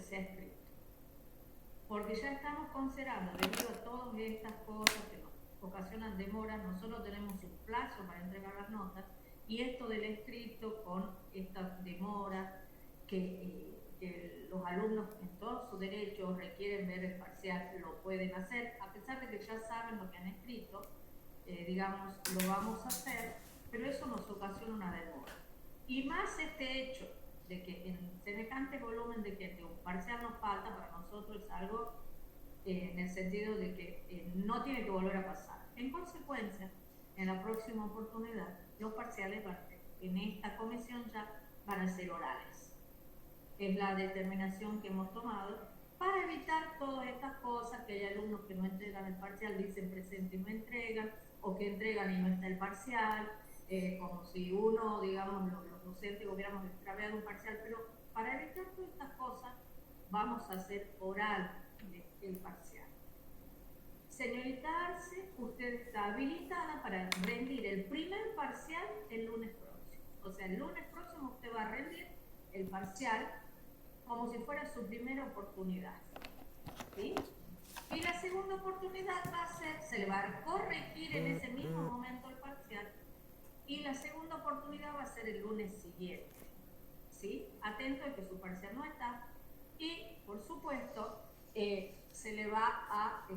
sea escrito. Porque ya estamos considerando, debido a todas estas cosas que nos ocasionan demoras, nosotros tenemos un plazo para entregar las notas, y esto del escrito con estas demoras que los alumnos en todos sus derechos requieren ver el parcial, lo pueden hacer, a pesar de que ya saben lo que han escrito, digamos, lo vamos a hacer, pero eso nos ocasiona una demora. Y más este hecho de que en semejante volumen de que un parcial nos falta, para nosotros es algo en el sentido de que no tiene que volver a pasar. En consecuencia, en la próxima oportunidad, los parciales en esta comisión ya van a ser orales. Es la determinación que hemos tomado para evitar todas estas cosas, que hay alumnos que no entregan el parcial, dicen presente y no entregan, o que entregan y no está el parcial, como si uno, digamos, los docentes hubiéramos extraviado un parcial, pero para evitar todas estas cosas vamos a hacer oral el parcial. Señorita Arce, usted está habilitada para rendir el primer parcial el lunes próximo. O sea, el lunes próximo usted va a rendir el parcial como si fuera su primera oportunidad. ¿Sí? Y la segunda oportunidad va a ser, se le va a corregir en ese mismo momento el parcial, y la segunda oportunidad va a ser el lunes siguiente. ¿Sí? Atento de que su parcial no está, y por supuesto se le va a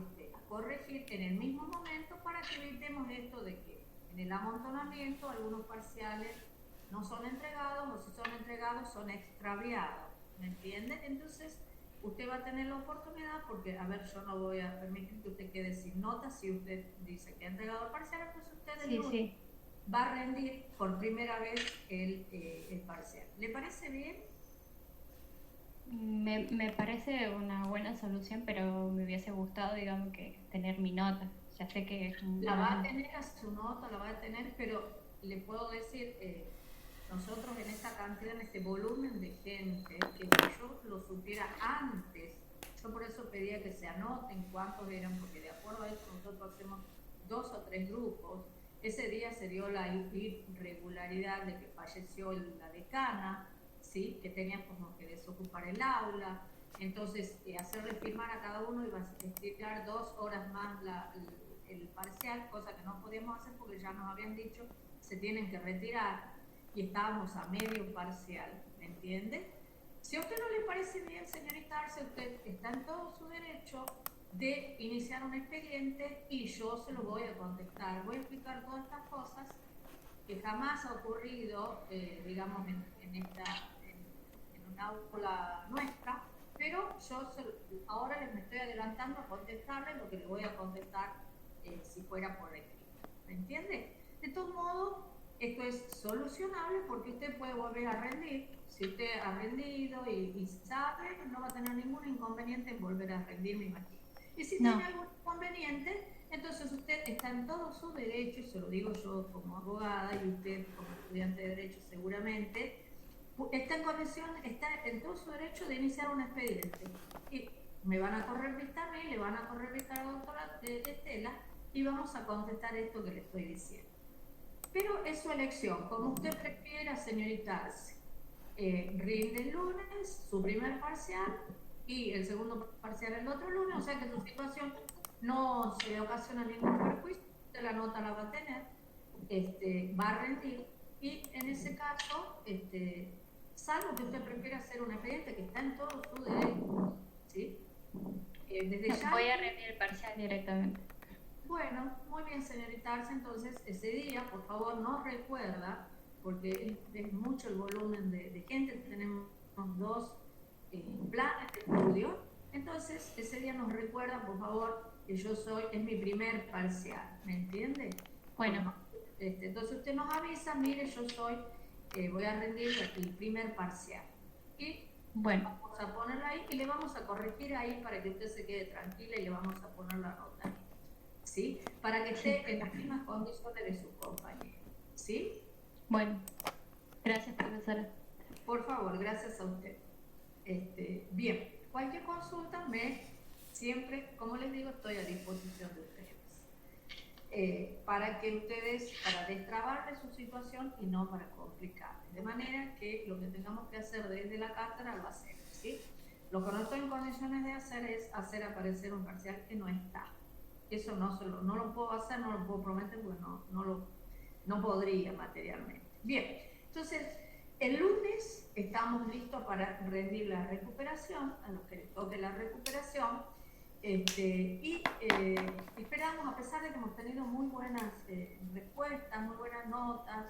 corregir en el mismo momento para que evitemos esto de que en el amontonamiento algunos parciales no son entregados, o si son entregados son extraviados, ¿me entiende? Entonces usted va a tener la oportunidad, porque a ver, yo no voy a permitir que usted quede sin nota si usted dice que ha entregado el parcial, entonces usted el lunes va a rendir por primera vez el parcial. ¿Le parece bien? Me parece una buena solución, pero me hubiese gustado, digamos, que tener mi nota. Ya sé que es la va a tener a su nota, la va a tener, pero le puedo decir, nosotros en esta cantidad, en este volumen de gente, que si yo lo supiera antes, yo por eso pedía que se anoten cuántos eran, porque de acuerdo a eso nosotros hacemos 2 o 3 grupos. Ese día se dio la irregularidad de que falleció la decana, ¿sí? Que tenía como que desocupar el aula, entonces hacerle firmar a cada uno iba a estirar 2 horas más el parcial, cosa que no podíamos hacer porque ya nos habían dicho se tienen que retirar y estábamos a medio parcial, ¿me entiende? Si a usted no le parece bien, señorita Arce, usted está en todo su derecho de iniciar un expediente y yo se lo voy a contestar. Voy a explicar todas estas cosas que jamás ha ocurrido, digamos, en una aula nuestra, pero yo ahora les me estoy adelantando a contestarle lo que le voy a contestar si fuera por escrito. ¿Me entiende? De todos modos, esto es solucionable porque usted puede volver a rendir. Si usted ha rendido y sabe, no va a tener ningún inconveniente en volver a rendir, me imagino. Y si tiene algún inconveniente, entonces usted está en todo su derecho, y se lo digo yo como abogada y usted como estudiante de Derecho seguramente, está en condición, está en todo su derecho de iniciar un expediente. Y me van a correr vista a mí, le van a correr vista a la doctora Estela, y vamos a contestar esto que le estoy diciendo. Pero es su elección, como usted prefiera, señorita Arce. Rinde el lunes su primer parcial y el segundo parcial el otro lunes, o sea que su situación no se le ocasiona ningún perjuicio, usted la nota la va a tener, va a rendir, y en ese caso, salvo que usted prefiera hacer un expediente que está en todo su derecho, ¿sí? Desde ya voy a rendir el parcial directamente. Bueno, muy bien, señorita Arce, entonces ese día, por favor, nos recuerda, porque es mucho el volumen de gente, tenemos 2 planes de estudio, entonces ese día nos recuerda, por favor, que es mi primer parcial, ¿me entiende? Bueno. Entonces usted nos avisa, mire, voy a rendir el primer parcial. Y bueno, vamos a ponerlo ahí y le vamos a corregir ahí para que usted se quede tranquila y le vamos a poner la nota. ¿Sí? Para que esté en las mismas condiciones de su compañero. ¿Sí? Bueno, gracias, profesora. Por favor, gracias a usted. Bien, cualquier consulta, siempre, como les digo, estoy a disposición de ustedes. Para destrabarle su situación y no para complicarle. De manera que lo que tengamos que hacer desde la cátedra lo hacemos, ¿sí? Lo que no estoy en condiciones de hacer es hacer aparecer un parcial que no está. Eso no lo puedo hacer, no lo puedo prometer porque no podría materialmente. Bien, entonces el lunes estamos listos para rendir la recuperación, a los que les toque la recuperación, y esperamos, a pesar de que hemos tenido muy buenas respuestas, muy buenas notas,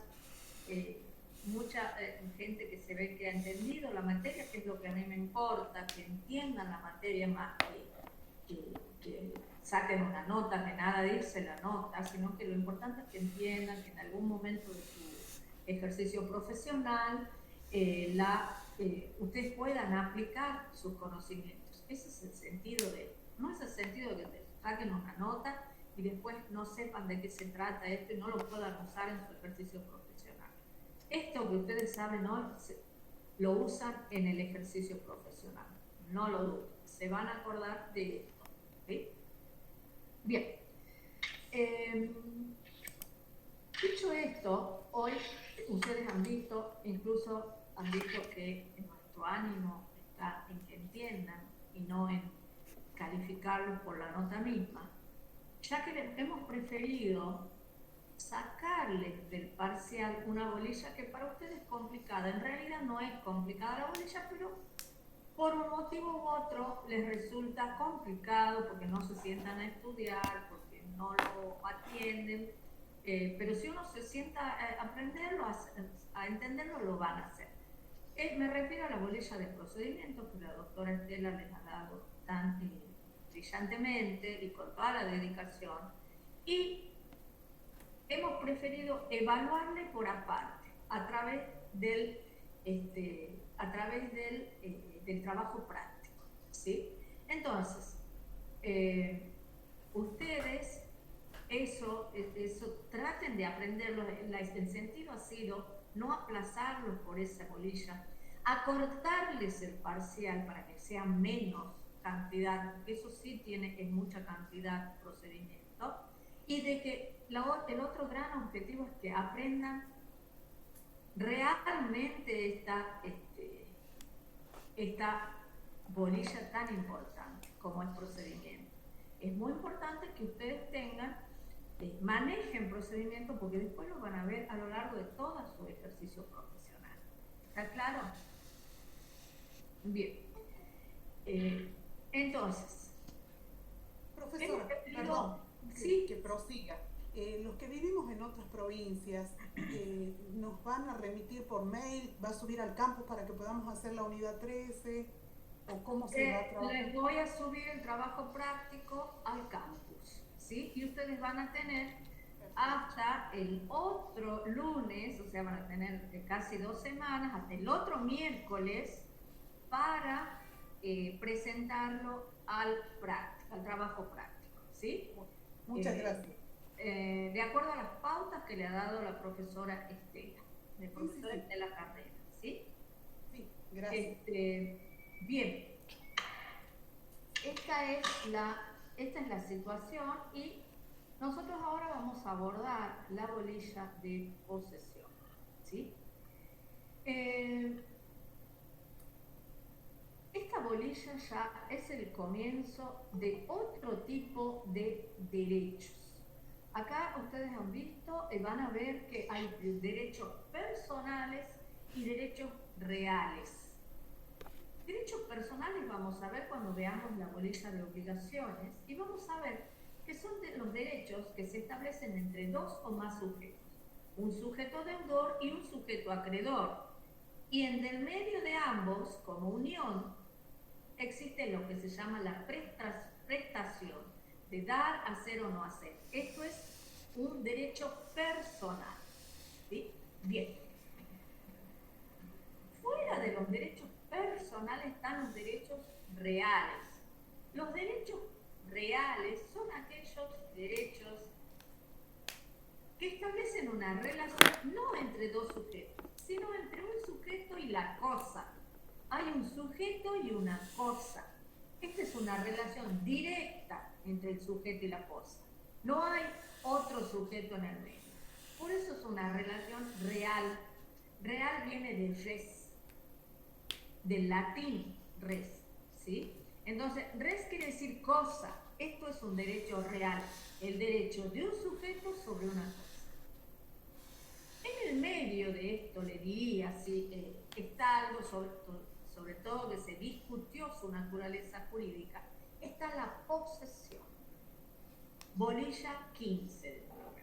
mucha gente que se ve que ha entendido la materia, que es lo que a mí me importa, que entiendan la materia más que saquen una nota, que nada de irse la nota, sino que lo importante es que entiendan que en algún momento de su ejercicio profesional ustedes puedan aplicar sus conocimientos. Ese es el sentido no es el sentido de que te saquen una nota y después no sepan de qué se trata esto y no lo puedan usar en su ejercicio profesional. Esto que ustedes saben hoy lo usan en el ejercicio profesional, no lo duden, se van a acordar de esto. ¿Sí? Bien. Dicho esto, hoy ustedes han visto, incluso han visto que nuestro ánimo está en que entiendan y no en calificarlos por la nota misma, ya que hemos preferido sacarles del parcial una bolilla que para ustedes es complicada. En realidad no es complicada la bolilla, pero por un motivo u otro les resulta complicado porque no se sientan a estudiar, porque no lo atienden, pero si uno se sienta a aprenderlo, a entenderlo, lo van a hacer. Me refiero a la bolilla de procedimientos que la doctora Estela les ha dado tan brillantemente y con toda la dedicación, y hemos preferido evaluarle por aparte, a través del trabajo práctico, ¿sí? Entonces, ustedes eso traten de aprenderlo. El sentido ha sido no aplazarlos por esa bolilla, acortarles el parcial para que sea menos cantidad, porque eso sí es mucha cantidad procedimiento, y de que el otro gran objetivo es que aprendan realmente esta bolilla tan importante como el procedimiento. Es muy importante que ustedes manejen procedimientos, porque después lo van a ver a lo largo de todo su ejercicio profesional. ¿Está claro? Bien. Entonces, profesora, perdón, ¿sí? que prosiga. Los que vivimos en otras provincias, ¿nos van a remitir por mail? ¿Va a subir al campus para que podamos hacer la unidad 13? ¿O cómo se va a trabajar? Les voy a subir el trabajo práctico al campus, ¿sí? Y ustedes van a tener hasta el otro lunes, o sea, van a tener casi 2 semanas, hasta el otro miércoles, para presentarlo al trabajo práctico, ¿sí? Muchas gracias. De acuerdo a las pautas que le ha dado la profesora Estela, de profesora Estela Carrera, ¿sí? Sí, gracias. Bien, esta es la situación, y nosotros ahora vamos a abordar la bolilla de posesión, ¿sí? Esta bolilla ya es el comienzo de otro tipo de derechos. Acá ustedes han visto, van a ver que hay derechos personales y derechos reales. Derechos personales vamos a ver cuando veamos la bolilla de obligaciones, y vamos a ver que son los derechos que se establecen entre 2 o más sujetos. Un sujeto deudor y un sujeto acreedor. Y en el medio de ambos, como unión, existe lo que se llama la prestación, de dar, hacer o no hacer. Esto es un derecho personal, ¿sí? Bien. Fuera de los derechos personales están los derechos reales. Los derechos reales son aquellos derechos que establecen una relación no entre dos sujetos, sino entre un sujeto y la cosa. Hay un sujeto y una cosa. Esta es una relación directa entre el sujeto y la cosa. No hay otro sujeto en el medio. Por eso es una relación real. Real viene de res, del latín res, ¿sí? Entonces, res quiere decir cosa. Esto es un derecho real, el derecho de un sujeto sobre una cosa. En el medio de esto, le diría, ¿sí? Está algo sobre todo que se discutió su naturaleza jurídica, está la posesión. Bolilla 15 del programa.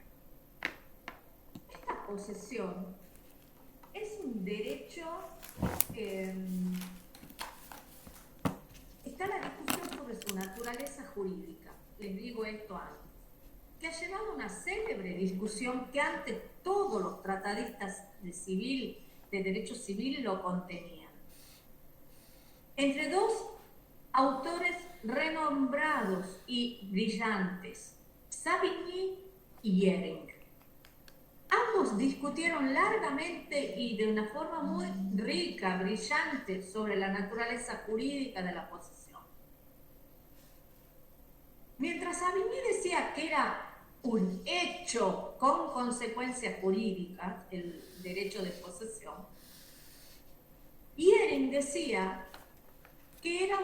Esta posesión es un derecho, está la discusión sobre su naturaleza jurídica, les digo esto antes, que ha llevado a una célebre discusión que antes todos los tratadistas de derecho civil lo contenían. Entre dos autores renombrados y brillantes, Savigny y Jhering. Ambos discutieron largamente y de una forma muy rica, brillante, sobre la naturaleza jurídica de la posesión. Mientras Savigny decía que era un hecho con consecuencias jurídicas, el derecho de posesión, Jhering decía que era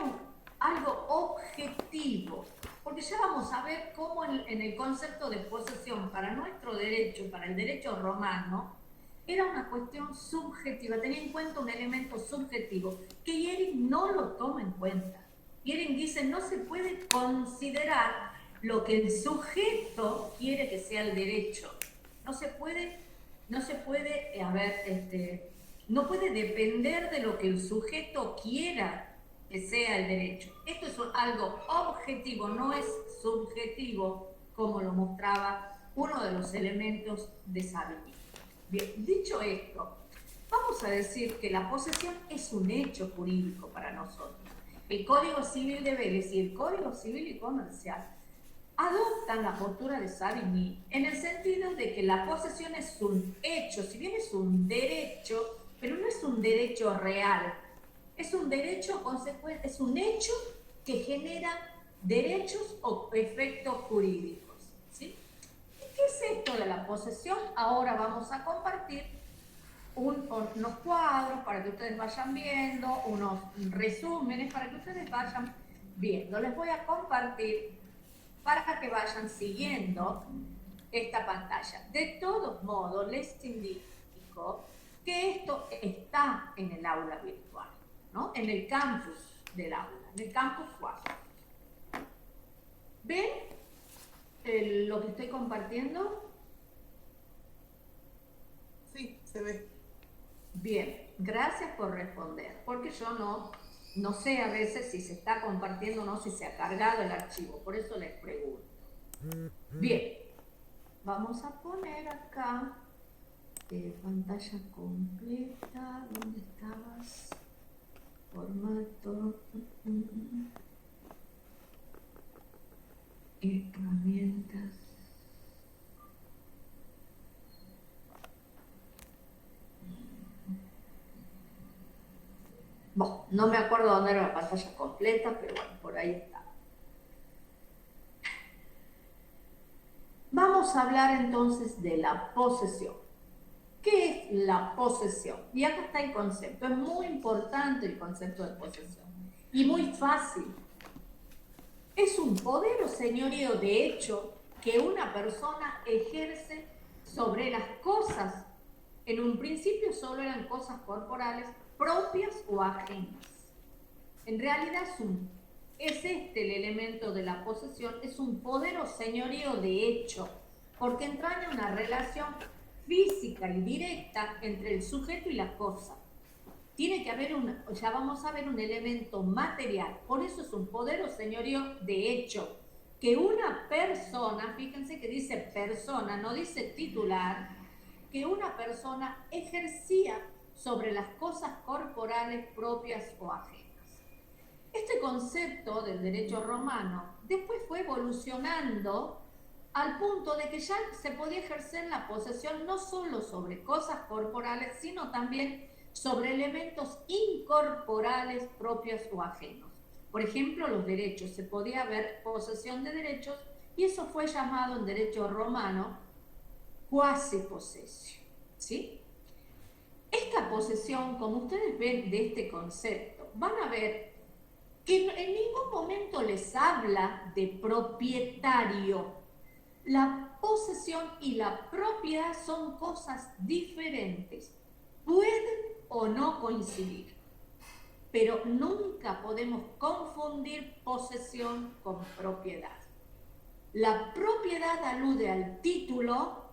algo objetivo, porque ya vamos a ver cómo en el concepto de posesión para nuestro derecho, para el derecho romano, era una cuestión subjetiva, tenía en cuenta un elemento subjetivo que Jhering no lo toma en cuenta. Jhering dice, no se puede considerar lo que el sujeto quiere que sea el derecho. No puede depender de lo que el sujeto quiera que sea el derecho. Esto es algo objetivo, no es subjetivo, como lo mostraba uno de los elementos de Savigny. Bien, dicho esto, vamos a decir que la posesión es un hecho jurídico para nosotros. El Código Civil de Vélez y el Código Civil y Comercial adoptan la postura de Savigny en el sentido de que la posesión es un hecho, si bien es un derecho, pero no es un derecho real. Es un derecho consecuente, es un hecho que genera derechos o efectos jurídicos, ¿sí? ¿Y qué es esto de la posesión? Ahora vamos a compartir unos cuadros para que ustedes vayan viendo, unos resúmenes para que ustedes vayan viendo. Les voy a compartir para que vayan siguiendo esta pantalla. De todos modos, les indico que esto está en el aula virtual, ¿no? En el campus del aula, en el campus 4. ¿Ven lo que estoy compartiendo? Sí, se ve. Bien, gracias por responder, porque yo no sé a veces si se está compartiendo o no, si se ha cargado el archivo, por eso les pregunto. Bien, vamos a poner acá pantalla completa. ¿Dónde estabas? Formato. Herramientas. Bueno, no me acuerdo dónde era la pantalla completa, pero bueno, por ahí está. Vamos a hablar entonces de la posesión. ¿Qué es la posesión? Y acá está el concepto. Es muy importante el concepto de posesión. Y muy fácil. Es un poder o señorío de hecho que una persona ejerce sobre las cosas. En un principio solo eran cosas corporales propias o ajenas. En realidad es este el elemento de la posesión, es un poder o señorío de hecho, porque entraña una relación física y directa entre el sujeto y la cosa. Tiene que haber ya vamos a ver un elemento material, por eso es un poder o señorío de hecho, que una persona, fíjense que dice persona, no dice titular, que una persona ejercía sobre las cosas corporales propias o ajenas. Este concepto del derecho romano después fue evolucionando al punto de que ya se podía ejercer la posesión no solo sobre cosas corporales, sino también sobre elementos incorporales propios o ajenos. Por ejemplo, los derechos. Se podía haber posesión de derechos y eso fue llamado en derecho romano quasi posesio, ¿sí? Esta posesión, como ustedes ven de este concepto, van a ver que en ningún momento les habla de propietario. La posesión y la propiedad son cosas diferentes. Pueden o no coincidir, pero nunca podemos confundir posesión con propiedad. La propiedad alude al título,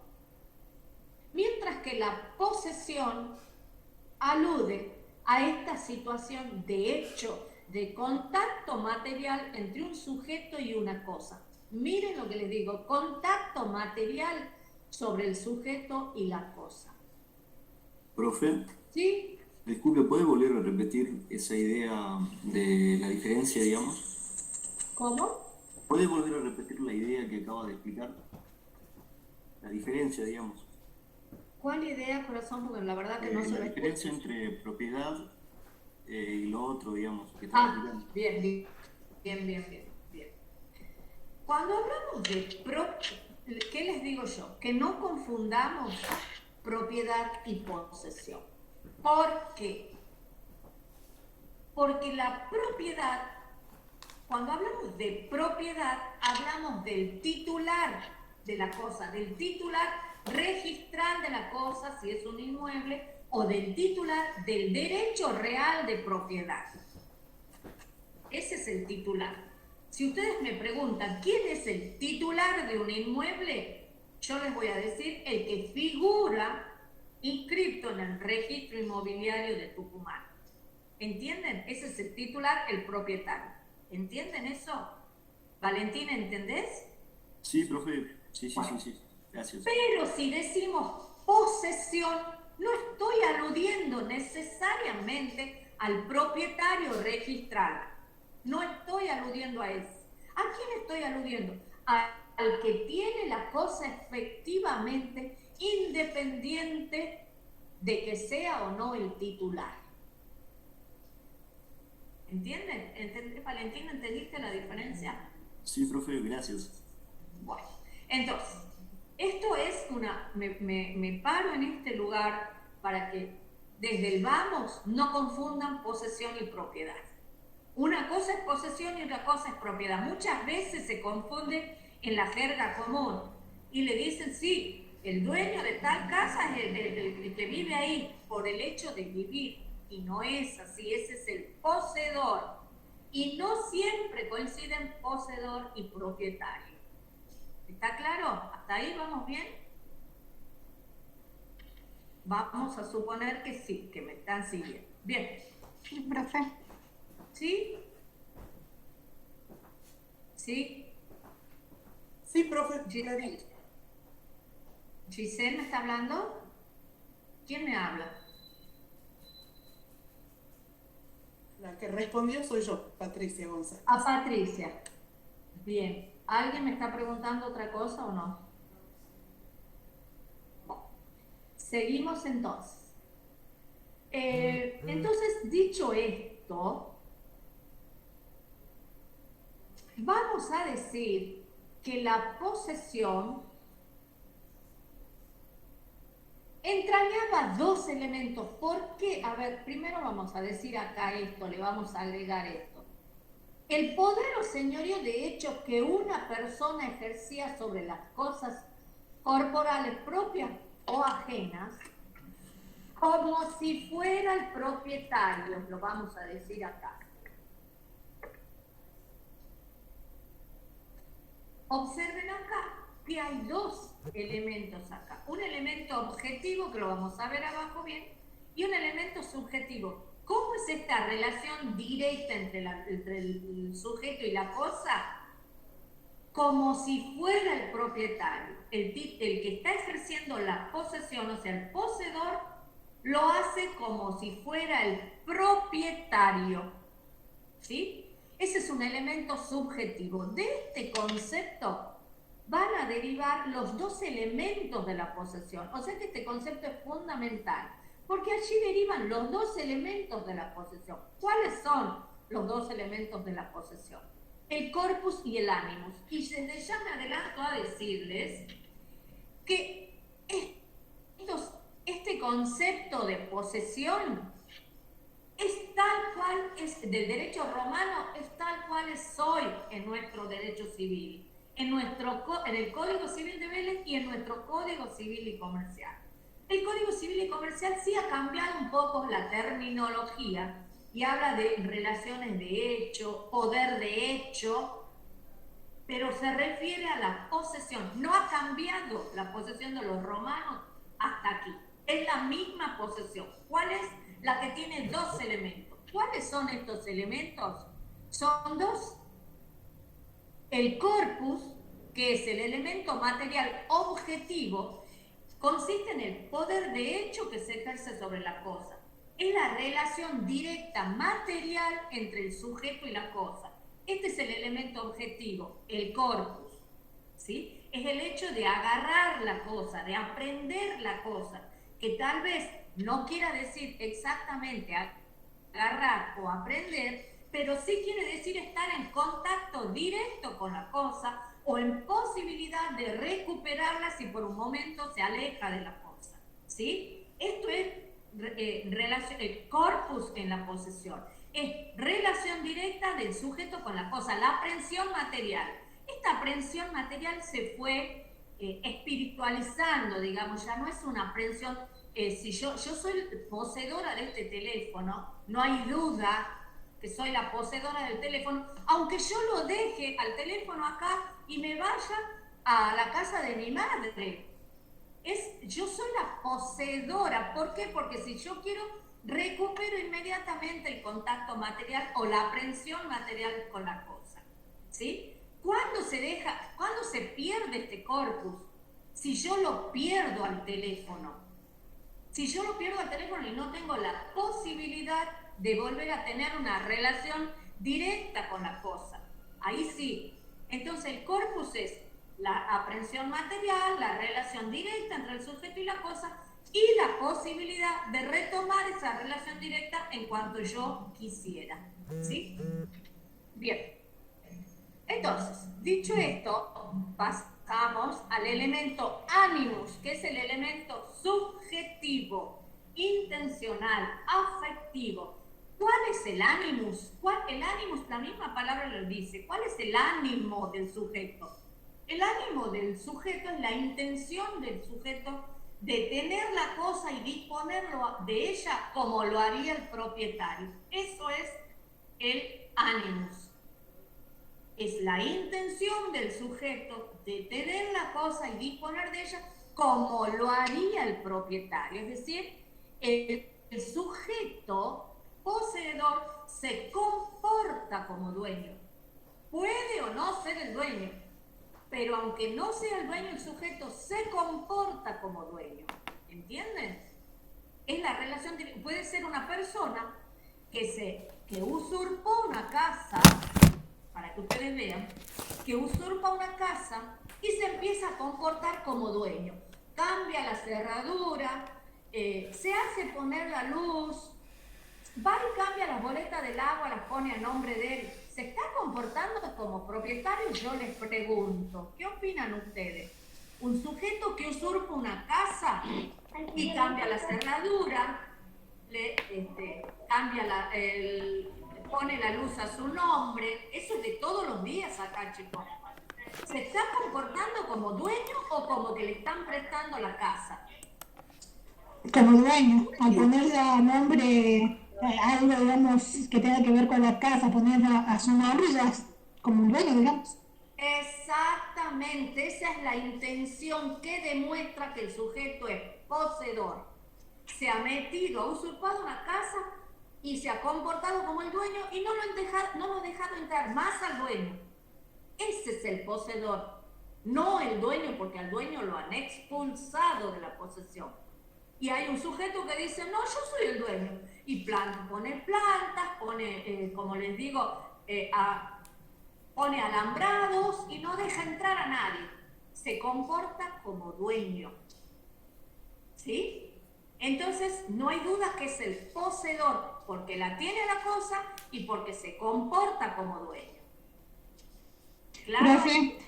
mientras que la posesión alude a esta situación de hecho, de contacto material entre un sujeto y una cosa. Miren lo que les digo, contacto material sobre el sujeto y la cosa. Profe, ¿Sí? disculpe, ¿puede volver a repetir esa idea de la diferencia, digamos? ¿Cómo? ¿Puede volver a repetir la idea que acaba de explicar? La diferencia, digamos. ¿Cuál idea, corazón? Porque la verdad que no se La lo diferencia escucho. entre propiedad y lo otro, digamos, que está Ah, bien. Cuando hablamos de ¿qué les digo yo? Que no confundamos propiedad y posesión. ¿Por qué? Porque la propiedad, cuando hablamos de propiedad, hablamos del titular de la cosa, del titular registral de la cosa, si es un inmueble, o del titular del derecho real de propiedad. Ese es el titular. Si ustedes me preguntan quién es el titular de un inmueble, yo les voy a decir el que figura inscrito en el registro inmobiliario de Tucumán. ¿Entienden? Ese es el titular, el propietario. ¿Entienden eso? Valentina, ¿entendés? Sí, profe. Sí. Gracias. Pero si decimos posesión, no estoy aludiendo necesariamente al propietario registrado. No estoy aludiendo a eso. ¿A quién estoy aludiendo? Al que tiene la cosa efectivamente independiente de que sea o no el titular. ¿Entienden? Valentina, ¿entendiste la diferencia? Sí, profe, gracias. Bueno, entonces, esto es me paro en este lugar para que desde el vamos no confundan posesión y propiedad. Una cosa es posesión y otra cosa es propiedad. Muchas veces se confunde en la jerga común y le dicen, sí, el dueño de tal casa es el que vive ahí por el hecho de vivir. Y no es así, ese es el poseedor. Y no siempre coinciden poseedor y propietario. ¿Está claro? ¿Hasta ahí vamos bien? Vamos a suponer que sí, que me están siguiendo. Bien. Sí, profe. ¿Sí? ¿Sí? Sí, profe, clarito. ¿Giselle me está hablando? ¿Quién me habla? La que respondió soy yo, Patricia González. A Patricia. Bien. ¿Alguien me está preguntando otra cosa o no? Bueno. Seguimos entonces. Entonces, dicho esto, vamos a decir que la posesión entrañaba dos elementos. ¿Por qué? A ver, primero vamos a decir acá esto, le vamos a agregar esto. El poder o señorío de hecho que una persona ejercía sobre las cosas corporales propias o ajenas, como si fuera el propietario, lo vamos a decir acá. Observen acá que hay dos elementos acá. Un elemento objetivo, que lo vamos a ver abajo bien, y un elemento subjetivo. ¿Cómo es esta relación directa entre el sujeto y la cosa? Como si fuera el propietario. El que está ejerciendo la posesión, o sea, el poseedor, lo hace como si fuera el propietario. ¿Sí? Ese es un elemento subjetivo. De este concepto van a derivar los dos elementos de la posesión. O sea que este concepto es fundamental, porque allí derivan los dos elementos de la posesión. ¿Cuáles son los dos elementos de la posesión? El corpus y el animus. Y desde ya me adelanto a decirles que este concepto de posesión es tal cual es del derecho romano, es tal cual es hoy en nuestro derecho civil, en el Código Civil de Vélez y en nuestro Código Civil y Comercial. El Código Civil y Comercial sí ha cambiado un poco la terminología y habla de relaciones de hecho, poder de hecho, pero se refiere a la posesión. No ha cambiado la posesión de los romanos hasta aquí. Es la misma posesión. ¿Cuál es? La que tiene dos elementos. ¿Cuáles son estos elementos? Son dos. El corpus, que es el elemento material objetivo, consiste en el poder de hecho que se ejerce sobre la cosa. Es la relación directa material entre el sujeto y la cosa. Este es el elemento objetivo, el corpus, ¿sí? Es el hecho de agarrar la cosa, de aprender la cosa, que tal vez no quiera decir exactamente agarrar o aprender, pero sí quiere decir estar en contacto directo con la cosa o en posibilidad de recuperarla si por un momento se aleja de la cosa, ¿sí? Esto es el corpus en la posesión. Es relación directa del sujeto con la cosa, la aprehensión material. Esta aprehensión material se fue espiritualizando, digamos, ya no es una aprehensión. Si yo soy poseedora de este teléfono, no hay duda que soy la poseedora del teléfono, aunque yo lo deje al teléfono acá y me vaya a la casa de mi madre. Yo soy la poseedora. ¿Por qué? Porque si yo quiero, recupero inmediatamente el contacto material o la aprehensión material con la cosa, ¿sí? ¿Cuándo se pierde este corpus? Si yo lo pierdo al teléfono. Si yo lo pierdo al teléfono y no tengo la posibilidad de volver a tener una relación directa con la cosa, ahí sí. Entonces el corpus es la aprehensión material, la relación directa entre el sujeto y la cosa, y la posibilidad de retomar esa relación directa en cuanto yo quisiera, ¿sí? Bien. Entonces, dicho esto, pasamos al elemento animus, que es el elemento subjetivo, intencional, afectivo. ¿Cuál es el animus? El animus, la misma palabra lo dice. ¿Cuál es el ánimo del sujeto? El ánimo del sujeto es la intención del sujeto de tener la cosa y disponerlo de ella como lo haría el propietario. Eso es el animus. Es la intención del sujeto de tener la cosa y disponer de ella como lo haría el propietario. Es decir, el sujeto poseedor se comporta como dueño. Puede o no ser el dueño, pero aunque no sea el dueño, el sujeto se comporta como dueño. ¿Entienden? Es la relación, puede ser una persona que usurpó una casa, para que ustedes vean, que usurpa una casa y se empieza a comportar como dueño. Cambia la cerradura, se hace poner la luz, va y cambia las boletas del agua, las pone a nombre de él. ¿Se está comportando como propietario? Yo les pregunto, ¿qué opinan ustedes? Un sujeto que usurpa una casa y cambia la cerradura, pone la luz a su nombre, eso es de todos los días acá, chicos. ¿Se está comportando como dueño o como que le están prestando la casa? Como dueño, al ponerle a nombre algo, digamos, que tenga que ver con la casa, poner a su nombre, ya es como un dueño, digamos. Exactamente, esa es la intención que demuestra que el sujeto es poseedor. Se ha metido, ha usurpado una casa y se ha comportado como el dueño y no lo ha dejado entrar más al dueño. Ese es el poseedor, no el dueño, porque al dueño lo han expulsado de la posesión. Y hay un sujeto que dice, no, yo soy el dueño. Y pone plantas, como les digo, pone alambrados y no deja entrar a nadie. Se comporta como dueño. ¿Sí? Entonces, no hay duda que es el poseedor, porque la tiene la cosa y porque se comporta como dueño. ¿Claro? Profe,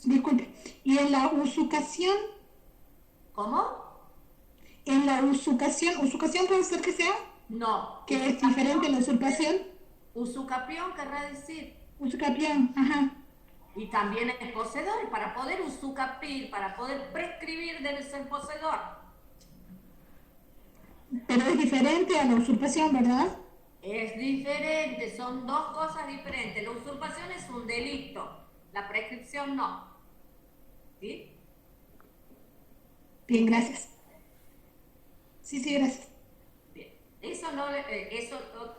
disculpe, ¿y en la usucación? ¿Cómo? En la usucación puede ser que sea No. ¿Qué es diferente a la usurpación? Usucapión querrá decir. Usucapión, ajá. Y también es poseedor. Y para poder usucapir, para poder prescribir, debe ser poseedor. Pero es diferente a la usurpación, ¿verdad? Es diferente, son dos cosas diferentes. La usurpación es un delito, la prescripción no. ¿Sí? Bien, gracias. Sí, gracias. Bien. Eso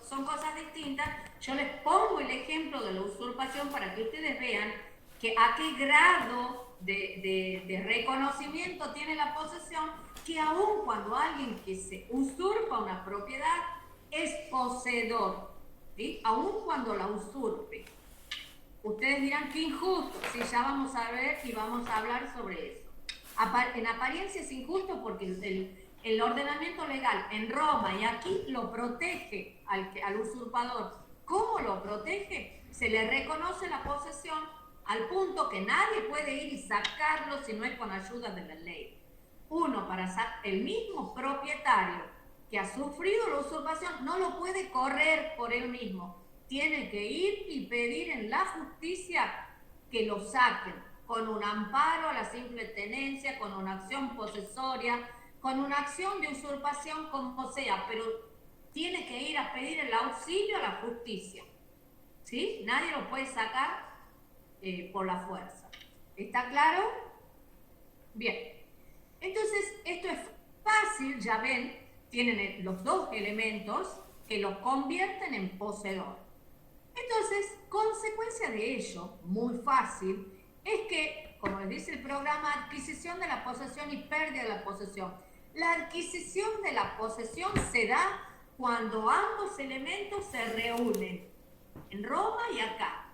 son cosas distintas. Yo les pongo el ejemplo de la usurpación para que ustedes vean que a qué grado de reconocimiento tiene la posesión, que aun cuando alguien que se usurpa una propiedad es poseedor, ¿sí? Aun cuando la usurpe. Ustedes dirán que injusto, sí, ya vamos a ver y vamos a hablar sobre eso. En apariencia es injusto porque el ordenamiento legal en Roma y aquí lo protege al usurpador. ¿Cómo lo protege? Se le reconoce la posesión al punto que nadie puede ir y sacarlo si no es con ayuda de la ley. El mismo propietario que ha sufrido la usurpación no lo puede correr por él mismo. Tiene que ir y pedir en la justicia que lo saquen, con un amparo a la simple tenencia, con una acción posesoria, con una acción de usurpación, como sea, pero tiene que ir a pedir el auxilio a la justicia. ¿Sí? Nadie lo puede sacar por la fuerza. ¿Está claro? Bien. Entonces, esto es fácil, ya ven, tienen los dos elementos que los convierten en poseedor. Entonces, consecuencia de ello, muy fácil, es que, como les dice el programa, adquisición de la posesión y pérdida de la posesión. La adquisición de la posesión se da cuando ambos elementos se reúnen, en Roma y acá.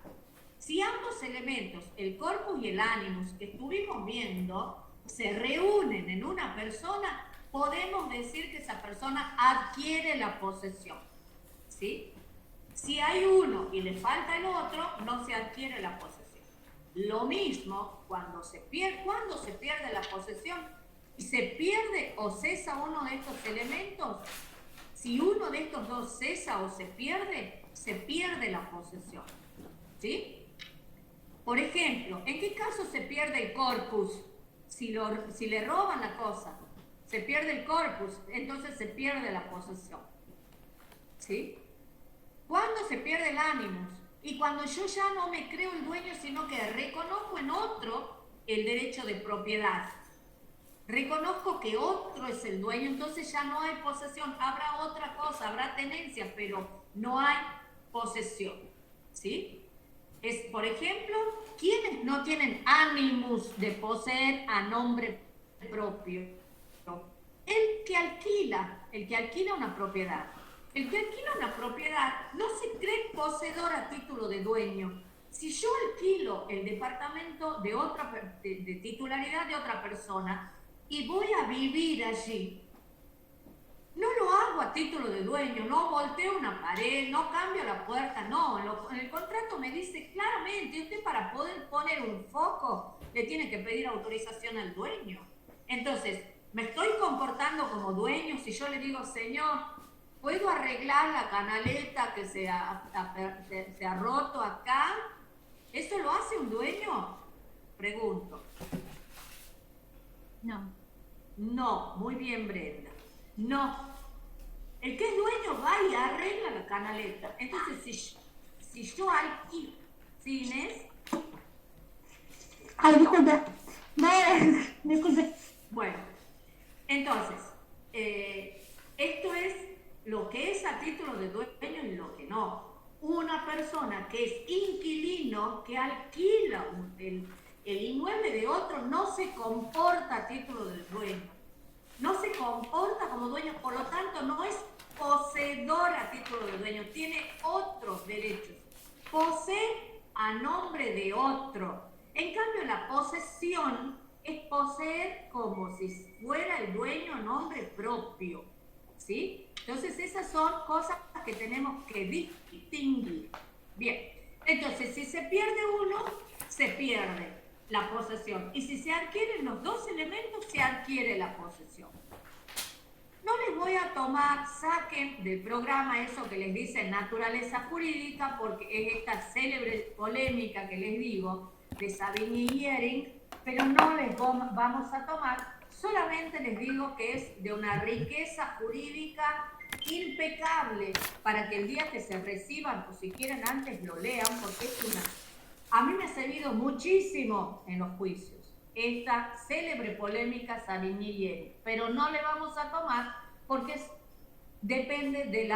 Si ambos elementos, el corpus y el animus, que estuvimos viendo, se reúnen en una persona, podemos decir que esa persona adquiere la posesión, ¿sí? Si hay uno y le falta el otro, no se adquiere la posesión. Lo mismo cuando se pierde la posesión, se pierde o cesa uno de estos elementos. Si uno de estos dos cesa o se pierde la posesión, ¿sí? Por ejemplo, ¿en qué caso se pierde el corpus? Si le roban la cosa, se pierde el corpus, entonces se pierde la posesión, ¿sí? ¿Cuándo se pierde el animus? Y cuando yo ya no me creo el dueño, sino que reconozco en otro el derecho de propiedad. Reconozco que otro es el dueño, entonces ya no hay posesión. Habrá otra cosa, habrá tenencia, pero no hay posesión, ¿sí? Es, por ejemplo, ¿quiénes no tienen animus de poseer a nombre propio? El que alquila una propiedad. El que alquila una propiedad no se cree poseedor a título de dueño. Si yo alquilo el departamento de titularidad de otra persona y voy a vivir allí, no lo hago a título de dueño, no volteo una pared, no cambio la puerta, no. En el contrato me dice claramente, usted para poder poner un foco le tiene que pedir autorización al dueño. Entonces, ¿me estoy comportando como dueño si yo le digo, señor, ¿puedo arreglar la canaleta que se ha roto acá? ¿Eso lo hace un dueño? Pregunto. No. No, muy bien, Brenda. No. El que es dueño va y arregla la canaleta. Entonces, si yo alquilo, ¿sí, Inés? Ay, disculpe. No, disculpe. Bueno, entonces, esto es lo que es a título de dueño y lo que no. Una persona que es inquilino, que alquila el inmueble de otro, no se comporta a título del dueño. No se comporta como dueño, por lo tanto no es poseedor a título de dueño, tiene otros derechos. Posee a nombre de otro. En cambio, la posesión es poseer como si fuera el dueño a nombre propio, ¿sí? Entonces esas son cosas que tenemos que distinguir. Bien, entonces si se pierde uno, se pierde la posesión. Y si se adquieren los dos elementos, se adquiere la posesión. No les voy a tomar, saquen del programa eso que les dice naturaleza jurídica, porque es esta célebre polémica que les digo de Savigny y Ehring, pero no les vamos a tomar, solamente les digo que es de una riqueza jurídica impecable para que el día que se reciban, o si quieren antes lo lean, porque es una... A mí me ha servido muchísimo en los juicios esta célebre polémica Savigny y Ehring, pero no le vamos a tomar porque depende de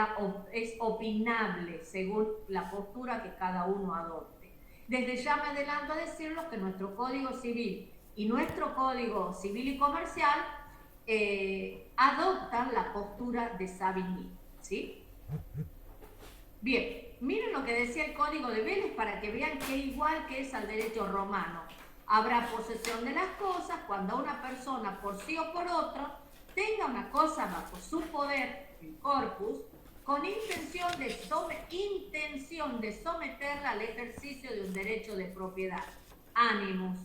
es opinable según la postura que cada uno adopte. Desde ya me adelanto a decirlo que nuestro Código Civil y nuestro Código Civil y Comercial adoptan la postura de Savigny, ¿sí? Bien, miren lo que decía el Código de Vélez para que vean que igual que es al derecho romano. Habrá posesión de las cosas cuando una persona, por sí o por otro, tenga una cosa bajo su poder, el corpus, con intención de someterla al ejercicio de un derecho de propiedad, animus.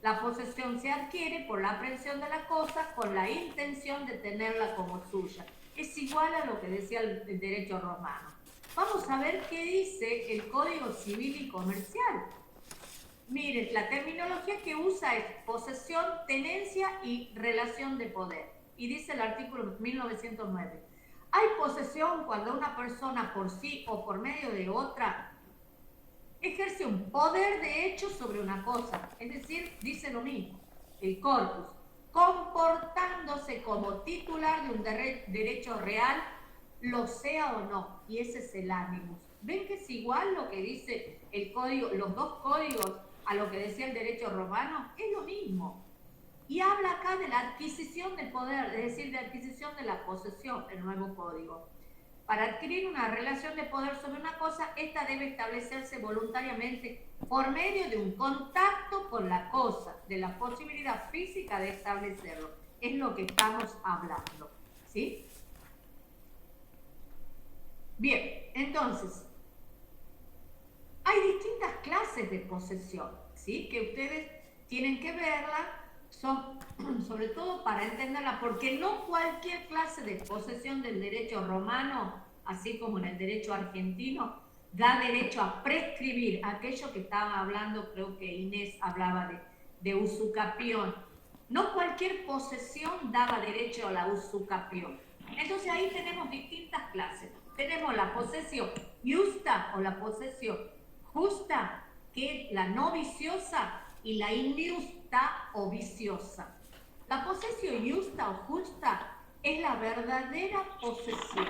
La posesión se adquiere por la aprehensión de la cosa con la intención de tenerla como suya. Es igual a lo que decía el derecho romano. Vamos a ver qué dice el Código Civil y Comercial. Miren, la terminología que usa es posesión, tenencia y relación de poder. Y dice el artículo 1909. Hay posesión cuando una persona por sí o por medio de otra ejerce un poder de hecho sobre una cosa. Es decir, dice lo mismo, el corpus, comportándose como titular de un derecho real, lo sea o no. Y ese es el animus. ¿Ven que es igual lo que dice el código, los dos códigos, a lo que decía el derecho romano? Es lo mismo. Y habla acá de la adquisición del poder, es decir, de adquisición de la posesión, el nuevo código. Para adquirir una relación de poder sobre una cosa, esta debe establecerse voluntariamente por medio de un contacto con la cosa, de la posibilidad física de establecerlo. Es lo que estamos hablando, ¿sí? Bien, entonces, hay distintas clases de posesión, ¿sí? Que ustedes tienen que verla, son sobre todo para entenderla, porque no cualquier clase de posesión del derecho romano, así como en el derecho argentino, da derecho a prescribir aquello que estaba hablando, creo que Inés hablaba de usucapión. No cualquier posesión daba derecho a la usucapión. Entonces ahí tenemos distintas clases. Tenemos la posesión justa o la posesión justa, que es la no viciosa, y la injusta o viciosa. La posesión justa o justa es la verdadera posesión,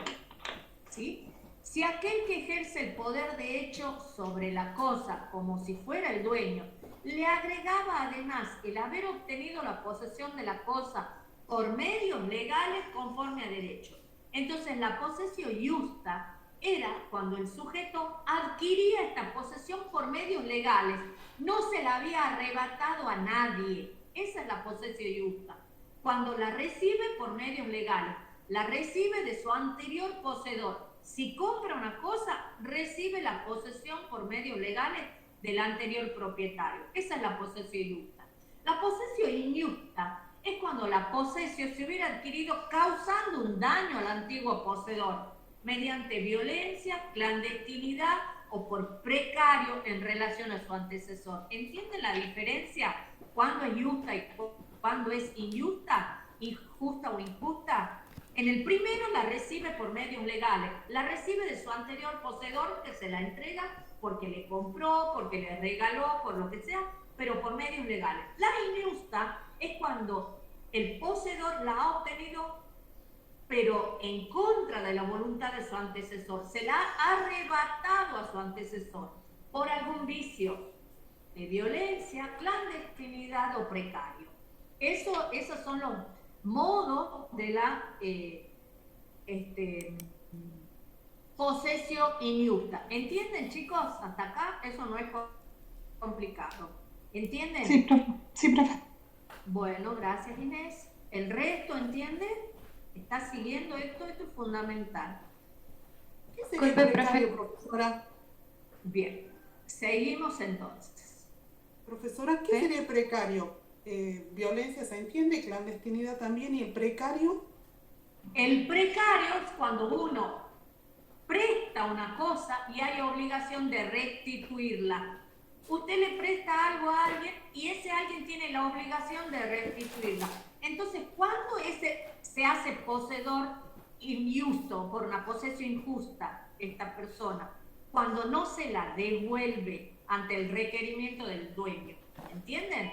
¿sí? Si aquel que ejerce el poder de hecho sobre la cosa, como si fuera el dueño, le agregaba además el haber obtenido la posesión de la cosa por medios legales conforme a derecho. Entonces la posesión justa era cuando el sujeto adquiría esta posesión por medios legales, no se la había arrebatado a nadie. Esa es la posesión justa. Cuando la recibe por medios legales, la recibe de su anterior poseedor. Si compra una cosa, recibe la posesión por medios legales del anterior propietario. Esa es la posesión justa. La posesión injusta es cuando la posesión se hubiera adquirido causando un daño al antiguo poseedor, mediante violencia, clandestinidad o por precario en relación a su antecesor. ¿Entienden la diferencia? ¿Cuándo es justa y cuándo es injusta? ¿Injusta o injusta? En el primero la recibe por medios legales, la recibe de su anterior poseedor que se la entrega porque le compró, porque le regaló, por lo que sea, pero por medios legales. La injusta es cuando el poseedor la ha obtenido pero en contra de la voluntad de su antecesor, se la ha arrebatado a su antecesor por algún vicio de violencia, clandestinidad o precario. Esos son los modos de la posesión injusta. ¿Entienden, chicos? Hasta acá eso no es complicado. ¿Entienden? Sí, profe. Sí, profe. Bueno, gracias, Inés. ¿El resto entiende? ¿Está siguiendo esto? Esto es fundamental. ¿Qué sería Disculpe, precario, profesora? Bien, seguimos entonces. Profesora, ¿qué sería precario? Violencia se entiende, clandestinidad también, y el precario. El precario es cuando uno presta una cosa y hay obligación de restituirla. Usted le presta algo a alguien y ese alguien tiene la obligación de restituirla. Entonces, cuando ese se hace poseedor injusto, por una posesión injusta, esta persona, cuando no se la devuelve ante el requerimiento del dueño, ¿entienden?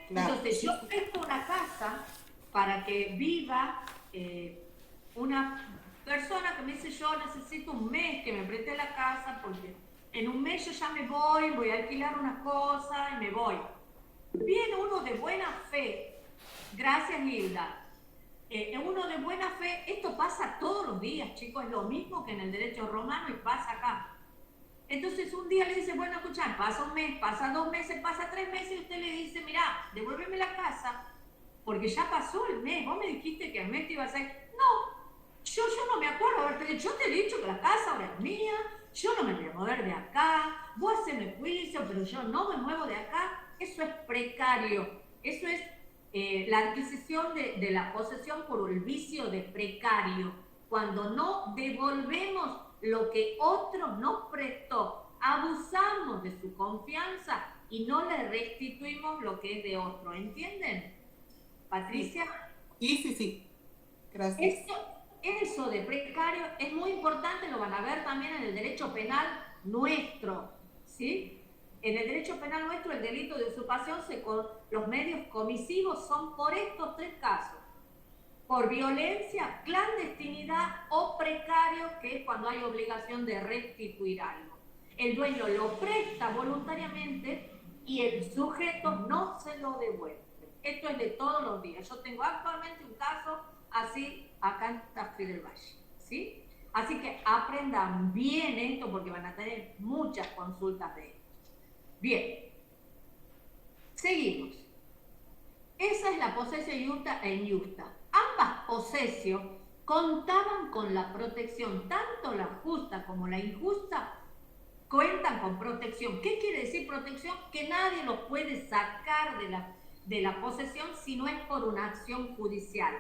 Claro. Entonces, yo presto una casa para que viva una persona que me dice, yo necesito un mes que me preste la casa porque en un mes yo ya me voy a alquilar una cosa y me voy. Viene uno de buena fe, gracias Hilda, uno de buena fe, esto pasa todos los días, chicos, es lo mismo que en el derecho romano y pasa acá. Entonces un día le dice, bueno, escuchar, pasa un mes, pasa 2 meses, pasa 3 meses y usted le dice, mirá, devuélveme la casa porque ya pasó el mes, vos me dijiste que el mes te iba a hacer, no, yo no me acuerdo haberte dicho, yo te he dicho que la casa ahora es mía, yo no me voy a mover de acá, vos haceme juicio, pero yo no me muevo de acá. Eso es precario, eso es la adquisición de la posesión por el vicio de precario, cuando no devolvemos lo que otro nos prestó, abusamos de su confianza y no le restituimos lo que es de otro, ¿entienden? Patricia. Sí. Gracias. Eso de precario es muy importante, lo van a ver también en el derecho penal nuestro, ¿sí? En el derecho penal nuestro el delito de usurpación, los medios comisivos son por estos 3 casos: por violencia, clandestinidad o precario, que es cuando hay obligación de restituir algo. El dueño lo presta voluntariamente y el sujeto no se lo devuelve. Esto es de todos los días. Yo tengo actualmente un caso así acá en Tafí del Valle, ¿sí? Así que aprendan bien esto porque van a tener muchas consultas de esto. Bien, seguimos. Esa es la posesión justa e injusta. Ambas posesios contaban con la protección, tanto la justa como la injusta cuentan con protección. ¿Qué quiere decir protección? Que nadie los puede sacar de la posesión si no es por una acción judicial.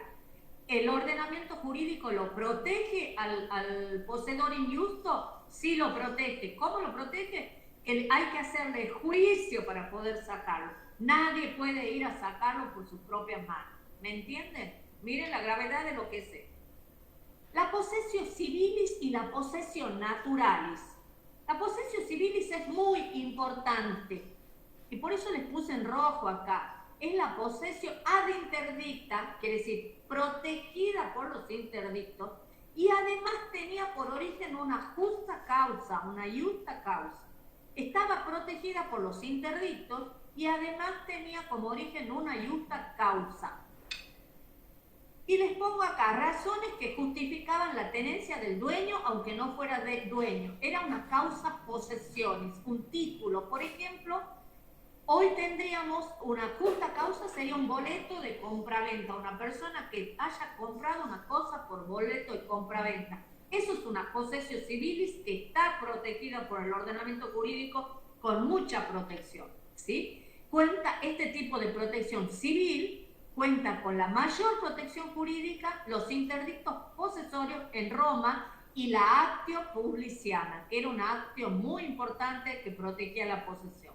¿El ordenamiento jurídico lo protege al poseedor injusto? Sí lo protege. ¿Cómo lo protege? Hay que hacerle juicio para poder sacarlo. Nadie puede ir a sacarlo por sus propias manos. ¿Me entienden? Miren la gravedad de lo que es esto. La possessio civilis y la possessio naturalis. La possessio civilis es muy importante y por eso les puse en rojo acá. Es la possessio ad interdicta, quiere decir protegida por los interdictos, y además tenía por origen una justa causa, una justa causa. Estaba protegida por los interdictos y además tenía como origen una justa causa. Y les pongo acá razones que justificaban la tenencia del dueño, aunque no fuera del dueño. Era una causa posesiones, un título. Por ejemplo, hoy tendríamos una justa causa, sería un boleto de compraventa. Una persona que haya comprado una cosa por boleto de compraventa. Eso es una possessio civilis que está protegida por el ordenamiento jurídico con mucha protección, ¿sí? Cuenta este tipo de protección civil, cuenta con la mayor protección jurídica, los interdictos posesorios en Roma y la actio publiciana, que era una actio muy importante que protegía la posesión,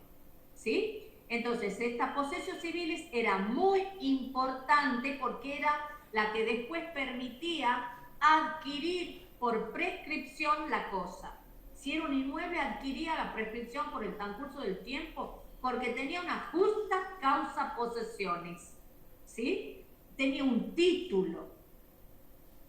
¿sí? Entonces, esta possessio civilis era muy importante porque era la que después permitía adquirir por prescripción la cosa. Si era un inmueble, adquiría la prescripción por el transcurso del tiempo porque tenía una justa causa posesiones, ¿sí? Tenía un título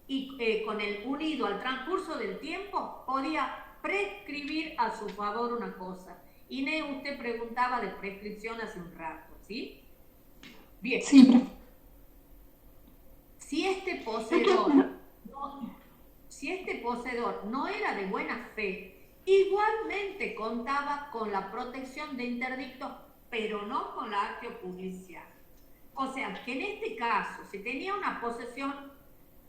y con el unido al transcurso del tiempo podía prescribir a su favor una cosa. Inés, usted preguntaba de prescripción hace un rato, ¿sí? Bien. Sí, profe. Si este poseedor no era de buena fe, igualmente contaba con la protección de interdictos, pero no con la actio publiciana. O sea, que en este caso, si tenía una posesión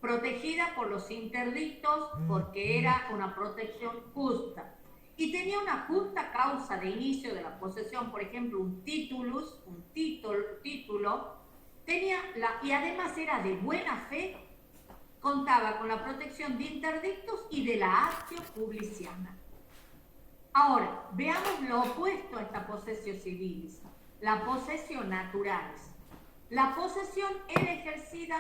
protegida por los interdictos, porque era una protección justa, y tenía una justa causa de inicio de la posesión, por ejemplo, un título, tenía y además era de buena fe, contaba con la protección de interdictos y de la actio publiciana. Ahora, veamos lo opuesto a esta possessio civilis, la possessio naturalis. La posesión era ejercida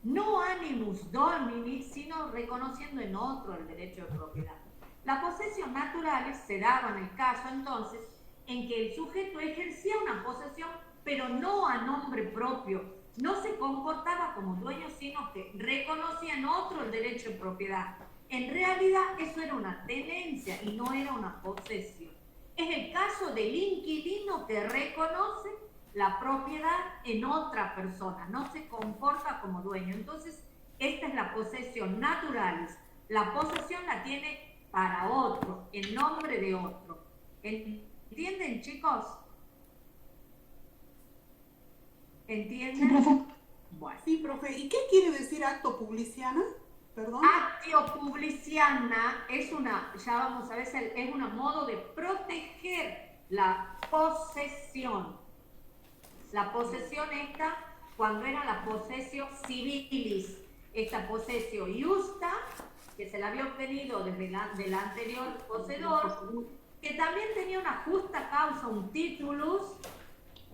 no animus domini, sino reconociendo en otro el derecho de propiedad. La posesión naturalis se daba en el caso entonces en que el sujeto ejercía una posesión, pero no a nombre propio, no se comportaba como dueño, sino que reconocía en otro el derecho de propiedad. En realidad eso era una tenencia y no era una posesión. Es el caso del inquilino que reconoce la propiedad en otra persona, no se comporta como dueño. Entonces, esta es la posesión naturalis. La posesión la tiene para otro, en nombre de otro. ¿Entienden, chicos? ¿Entienden? Sí, profe. Bueno. Sí, profe. ¿Y qué quiere decir acto publiciana? Perdón. Actio publiciana es una, ya vamos a ver, es un modo de proteger la posesión. La posesión esta, cuando era la possessio civilis, esta possessio iusta, que se la había obtenido desde del anterior poseedor, que también tenía una justa causa, un titulus,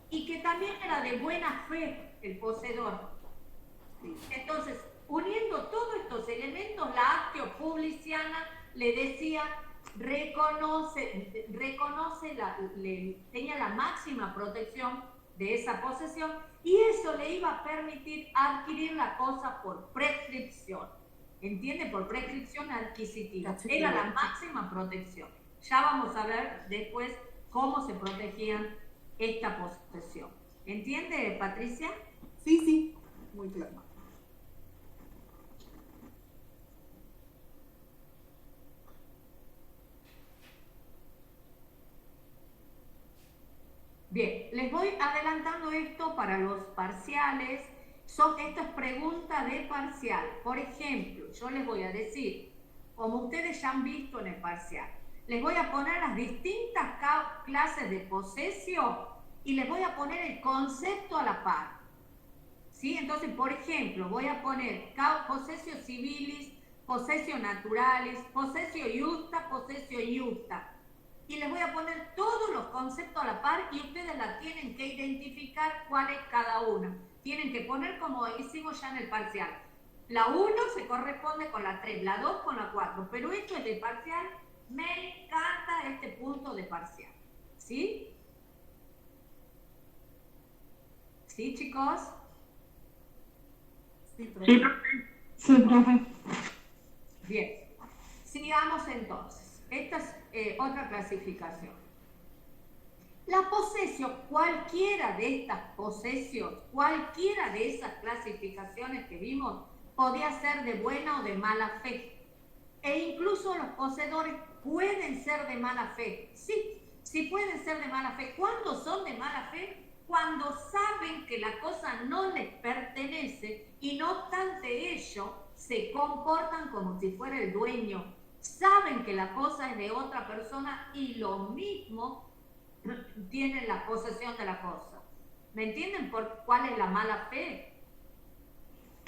y que también era de buena fe el poseedor. Entonces, uniendo todos estos elementos, la actio publiciana le decía, tenía la máxima protección de esa posesión y eso le iba a permitir adquirir la cosa por prescripción. ¿Entiende? Por prescripción adquisitiva. Era la máxima protección. Ya vamos a ver después cómo se protegían esta posesión. ¿Entiende, Patricia? Sí, sí, muy claro. Bien, les voy adelantando esto para los parciales. Esto es pregunta de parcial. Por ejemplo, yo les voy a decir, como ustedes ya han visto en el parcial, les voy a poner las distintas clases de posesio y les voy a poner el concepto a la par. ¿Sí? Entonces, por ejemplo, voy a poner possessio civilis, possessio naturalis, possessio iusta, possessio iusta. Y les voy a poner todos los conceptos a la par y ustedes la tienen que identificar cuál es cada una. Tienen que poner como hicimos ya en el parcial. La 1 se corresponde con la 3, la 2 con la 4, pero esto es de parcial. Me encanta este punto de parcial. ¿Sí? ¿Sí, chicos? Sí, profe. Sí, profe. Bien. Sigamos entonces. Esta es otra clasificación. La posesión, cualquiera de estas posesiones, cualquiera de esas clasificaciones que vimos, podía ser de buena o de mala fe. E incluso los poseedores pueden ser de mala fe. Sí pueden ser de mala fe. ¿Cuándo son de mala fe? Cuando saben que la cosa no les pertenece y no obstante ello, se comportan como si fuera el dueño. Saben que la cosa es de otra persona y lo mismo tienen la posesión de la cosa. ¿Me entienden por cuál es la mala fe?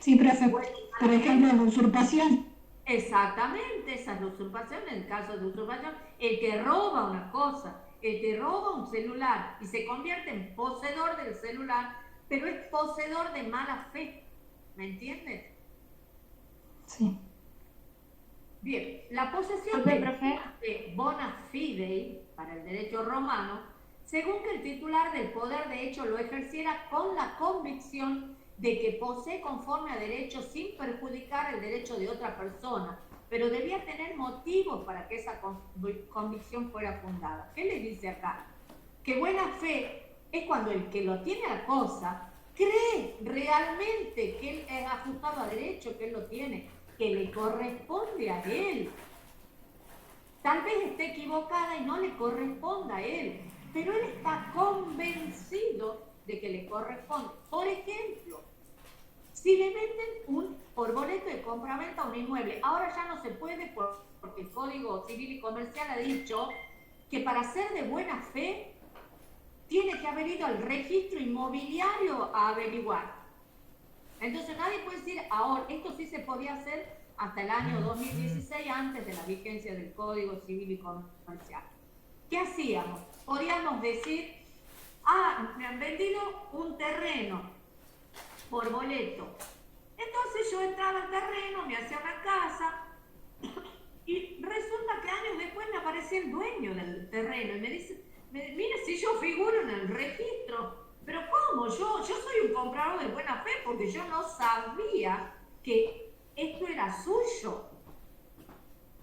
Sí, profe. Por ejemplo, la usurpación. Exactamente, esa es la usurpación. En el caso de usurpación, el que roba una cosa, el que roba un celular y se convierte en poseedor del celular, pero es poseedor de mala fe. ¿Me entiendes? Sí. Bien, la posesión de bona fide para el derecho romano, según que el titular del poder de hecho lo ejerciera con la convicción de que posee conforme a derecho sin perjudicar el derecho de otra persona, pero debía tener motivos para que esa convicción fuera fundada. ¿Qué le dice acá? Que buena fe es cuando el que lo tiene a la cosa cree realmente que él es ajustado a derecho, que él lo tiene, que le corresponde a él. Tal vez esté equivocada y no le corresponda a él, pero él está convencido de que le corresponde. Por ejemplo, si le venden por boleto de compraventa un inmueble, ahora ya no se puede porque el Código Civil y Comercial ha dicho que para ser de buena fe tiene que haber ido al registro inmobiliario a averiguar. Entonces nadie puede decir ahora, esto sí se podía hacer hasta el año 2016, antes de la vigencia del Código Civil y Comercial. ¿Qué hacíamos? Podíamos decir, me han vendido un terreno por boleto. Entonces yo entraba al terreno, me hacía una casa, y resulta que años después me aparecía el dueño del terreno y me dice, mire si yo figuro en el registro, pero ¿cómo? Yo soy un comprador de buena fe porque yo no sabía que esto era suyo.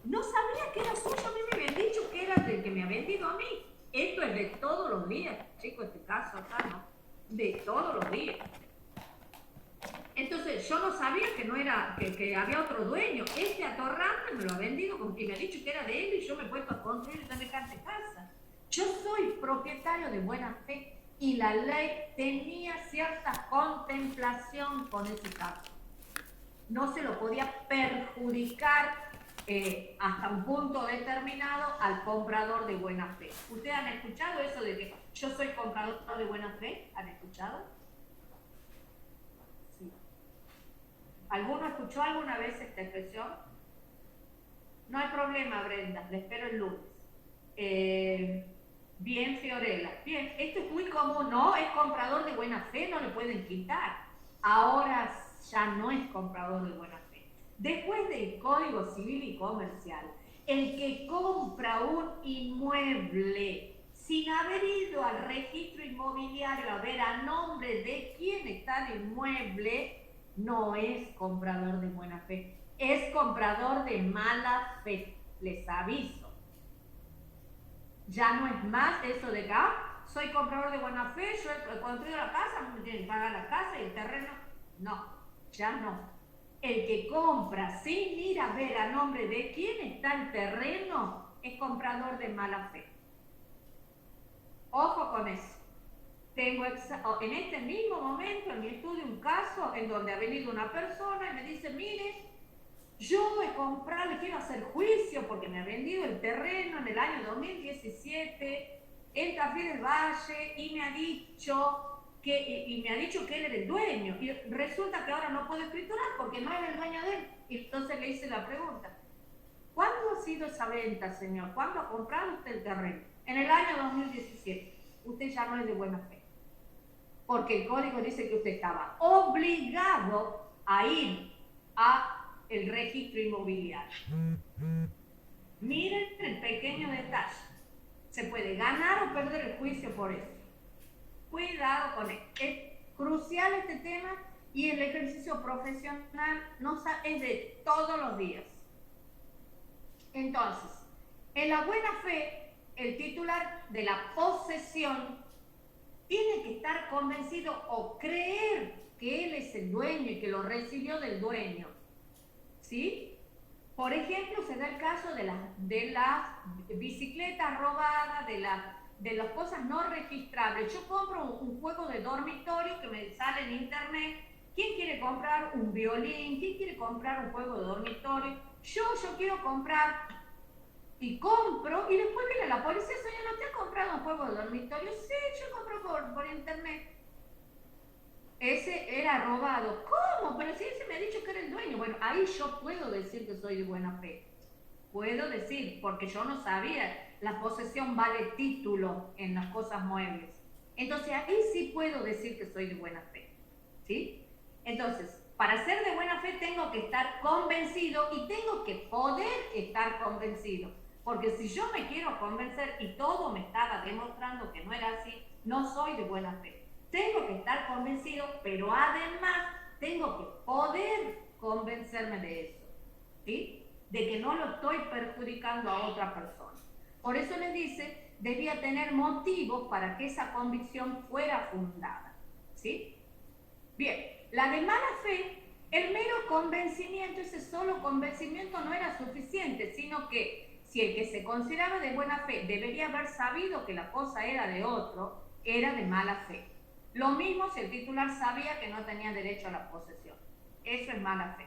No sabía que era suyo, a mí me habían dicho que era del que me ha vendido a mí. Esto es de todos los días, chicos, este caso acá, ¿no? De todos los días. Entonces yo no sabía que no era, que había otro dueño. Este atorrante me lo ha vendido y me ha dicho que era de él y yo me he puesto a construir semejante casa. Yo soy propietario de buena fe y la ley tenía cierta contemplación con ese caso. No se lo podía perjudicar hasta un punto determinado al comprador de buena fe. ¿Ustedes han escuchado eso de que yo soy comprador de buena fe? ¿Han escuchado? Sí. ¿Alguno escuchó alguna vez esta expresión? No hay problema, Brenda, le espero el lunes. Bien, Fiorella. Bien, esto es muy común, ¿no? Es comprador de buena fe, no le pueden quitar. Ahora ya no es comprador de buena fe. Después del Código Civil y Comercial, el que compra un inmueble sin haber ido al registro inmobiliario a ver a nombre de quién está el inmueble, no es comprador de buena fe, es comprador de mala fe, les aviso. Ya no es más eso de que, soy comprador de buena fe, yo he construido la casa, no me tienen que pagar la casa y el terreno. No, ya no. El que compra sin ir a ver a nombre de quién está el terreno es comprador de mala fe. Ojo con eso. Tengo en este mismo momento en mi estudio un caso en donde ha venido una persona y me dice, mire, yo voy a comprar, le quiero hacer juicio porque me ha vendido el terreno en el año 2017 en Tafí del Valle y me ha dicho que él era el dueño y resulta que ahora no puedo escriturar porque no era el dueño de él. Y entonces le hice la pregunta, ¿cuándo ha sido esa venta, señor? ¿Cuándo ha comprado usted el terreno? En el año 2017. Usted ya no es de buena fe, porque el código dice que usted estaba obligado a ir a el registro inmobiliario. Miren el pequeño detalle. Se puede ganar o perder el juicio por eso. Cuidado con esto. Es crucial este tema y el ejercicio profesional es de todos los días. Entonces, en la buena fe, el titular de la posesión tiene que estar convencido o creer que él es el dueño y que lo recibió del dueño. ¿Sí? Por ejemplo, se da el caso de las bicicletas robadas, de las cosas no registrables. Yo compro un juego de dormitorio que me sale en internet. ¿Quién quiere comprar un violín? ¿Quién quiere comprar un juego de dormitorio? Yo quiero comprar y compro y después viene la policía, señor, ¿no te ha comprado un juego de dormitorio? Sí, yo compro por internet. Ese era robado. ¿Cómo? Pero si ese me ha dicho que era el dueño. Bueno, ahí yo puedo decir que soy de buena fe. Puedo decir, porque yo no sabía, la posesión vale título en las cosas muebles. Entonces ahí sí puedo decir que soy de buena fe. ¿Sí? Entonces, para ser de buena fe tengo que estar convencido y tengo que poder estar convencido. Porque si yo me quiero convencer y todo me estaba demostrando que no era así, no soy de buena fe. Tengo que estar convencido, pero además tengo que poder convencerme de eso, ¿sí? De que no lo estoy perjudicando a otra persona. Por eso les dice, debía tener motivos para que esa convicción fuera fundada, ¿sí? Bien, la de mala fe, el mero convencimiento, ese solo convencimiento no era suficiente, sino que si el que se consideraba de buena fe debería haber sabido que la cosa era de otro, era de mala fe. Lo mismo si el titular sabía que no tenía derecho a la posesión. Eso es mala fe.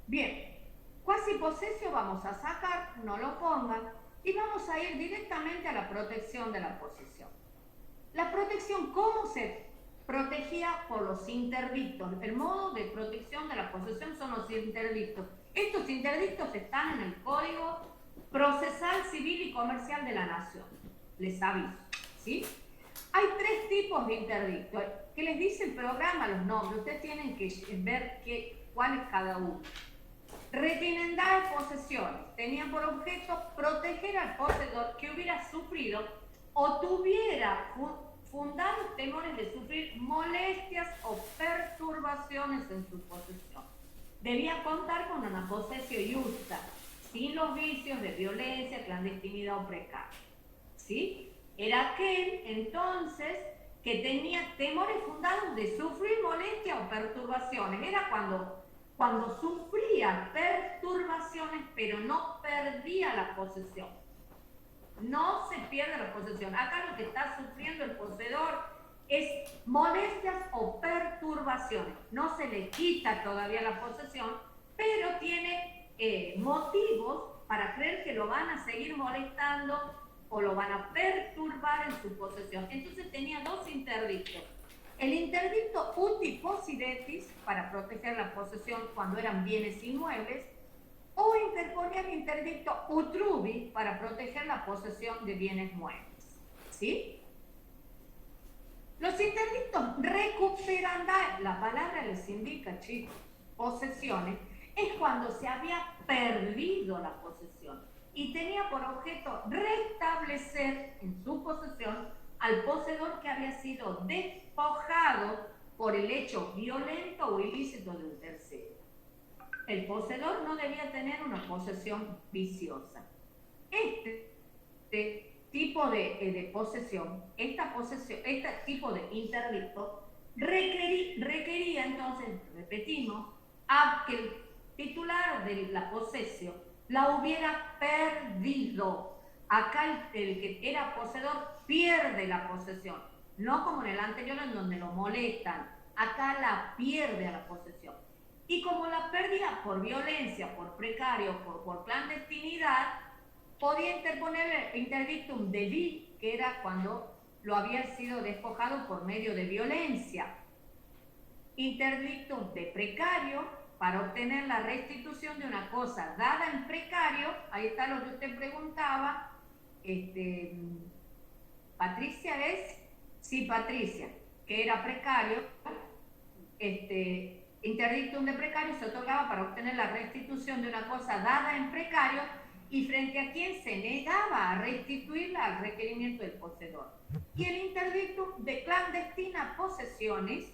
Bien, quasi posesio vamos a sacar, no lo pongan, y vamos a ir directamente a la protección de la posesión. La protección, ¿cómo se protegía por los interdictos. El modo de protección de la posesión son los interdictos. Estos interdictos están en el Código Procesal Civil y Comercial de la Nación. Les aviso, ¿sí? Hay 3 tipos de interdictos. Que les dice el programa los nombres. Ustedes tienen que ver cuál es cada uno. Retinendad de posesiones. Tenían por objeto proteger al poseedor que hubiera sufrido o tuviera fundados temores de sufrir molestias o perturbaciones en su posesión. Debía contar con una posesión justa, sin los vicios de violencia, clandestinidad o precario. ¿Sí? Era aquel, entonces, que tenía temores fundados de sufrir molestias o perturbaciones. Era cuando sufría perturbaciones, pero no perdía la posesión. No se pierde la posesión. Acá lo que está sufriendo el poseedor es molestias o perturbaciones. No se le quita todavía la posesión, pero tiene motivos para creer que lo van a seguir molestando o lo van a perturbar en su posesión. Entonces tenía 2 interdictos. El interdicto uti possidetis, para proteger la posesión cuando eran bienes inmuebles, o interponía el interdicto utrubi para proteger la posesión de bienes muebles. ¿Sí? Los interdictos recuperanda, la palabra les indica, chicos, posesiones, es cuando se había perdido la posesión y tenía por objeto restablecer en su posesión al poseedor que había sido despojado por el hecho violento o ilícito de un tercero. El poseedor no debía tener una posesión viciosa. Este tipo de posesión, este tipo de interdicto, requería entonces, repetimos, a que el titular de la posesión la hubiera perdido. Acá el que era poseedor pierde la posesión, no como en el anterior en donde lo molestan. Acá la pierde a la posesión. Y como la perdía por violencia, por precario, por clandestinidad, podía interponer el interdictum de vi, que era cuando lo había sido despojado por medio de violencia. Interdictum de precario, para obtener la restitución de una cosa dada en precario. Ahí está lo que usted preguntaba. Patricia es, sí, Patricia, que era precario. Interdictum de precario se otorgaba para obtener la restitución de una cosa dada en precario y frente a quien se negaba a restituirla al requerimiento del poseedor. Y el interdictum de clandestina posesiones,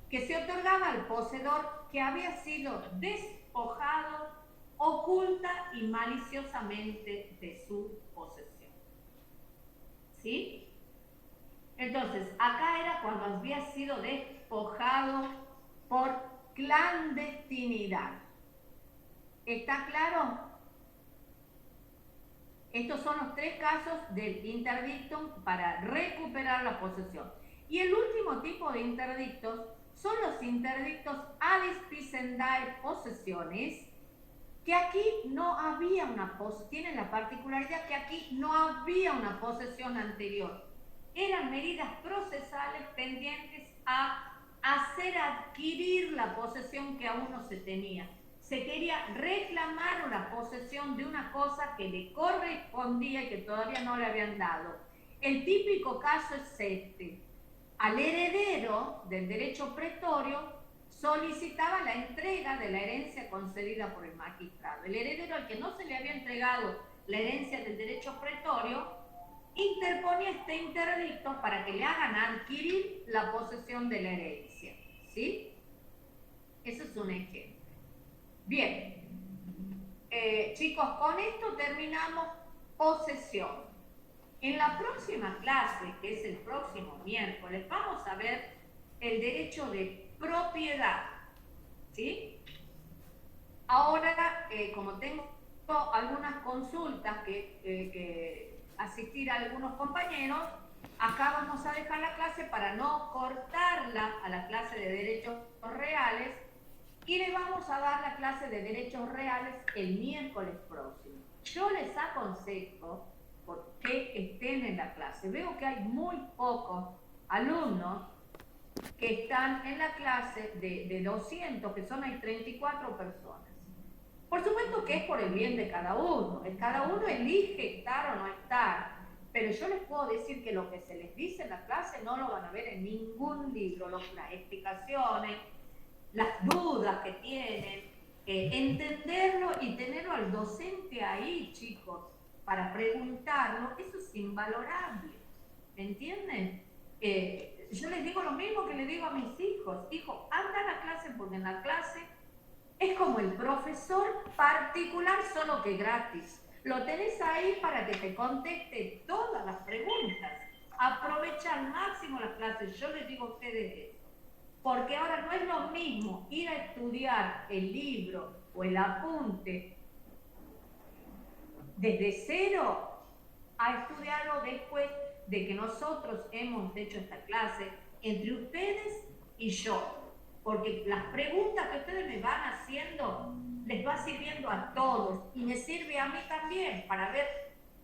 que se otorgaba al poseedor que había sido despojado oculta y maliciosamente de su posesión. ¿Sí? Entonces, acá era cuando había sido despojado por clandestinidad. ¿Está claro? Estos son los 3 casos del interdictum para recuperar la posesión. Y el último tipo de interdictos son los interdictos ad spicendae posesiones, que aquí no había una posesión, tienen la particularidad que aquí no había una posesión anterior. Eran medidas procesales pendientes a hacer adquirir la posesión que aún no se tenía. Se quería reclamar una posesión de una cosa que le correspondía y que todavía no le habían dado. El típico caso es este. Al heredero del derecho pretorio solicitaba la entrega de la herencia concedida por el magistrado. El heredero al que no se le había entregado la herencia del derecho pretorio interponía este interdicto para que le hagan adquirir la posesión de la herencia. ¿Sí? Ese es un ejemplo. Bien. Chicos, con esto terminamos posesión. En la próxima clase, que es el próximo miércoles, vamos a ver el derecho de propiedad. ¿Sí? Ahora, como tengo algunas consultas que asistir a algunos compañeros, acá vamos a dejar la clase para no cortarla a la clase de derechos reales y le vamos a dar la clase de derechos reales el miércoles próximo. Yo les aconsejo que estén en la clase. Veo que hay muy pocos alumnos que están en la clase de 200, que son hay 34 personas. Por supuesto que es por el bien de cada uno elige estar o no estar, pero yo les puedo decir que lo que se les dice en la clase no lo van a ver en ningún libro, las explicaciones, las dudas que tienen, entenderlo y tenerlo al docente ahí, chicos, para preguntarlo, eso es invalorable, ¿me entienden? Yo les digo lo mismo que les digo a mis hijos, hijo, anda a la clase porque en la clase es como el profesor particular, solo que gratis. Lo tenés ahí para que te conteste todas las preguntas. Aprovecha al máximo las clases. Yo les digo a ustedes eso. Porque ahora no es lo mismo ir a estudiar el libro o el apunte desde cero a estudiarlo después de que nosotros hemos hecho esta clase entre ustedes y yo. Porque las preguntas que ustedes me van haciendo les va sirviendo a todos y me sirve a mí también para ver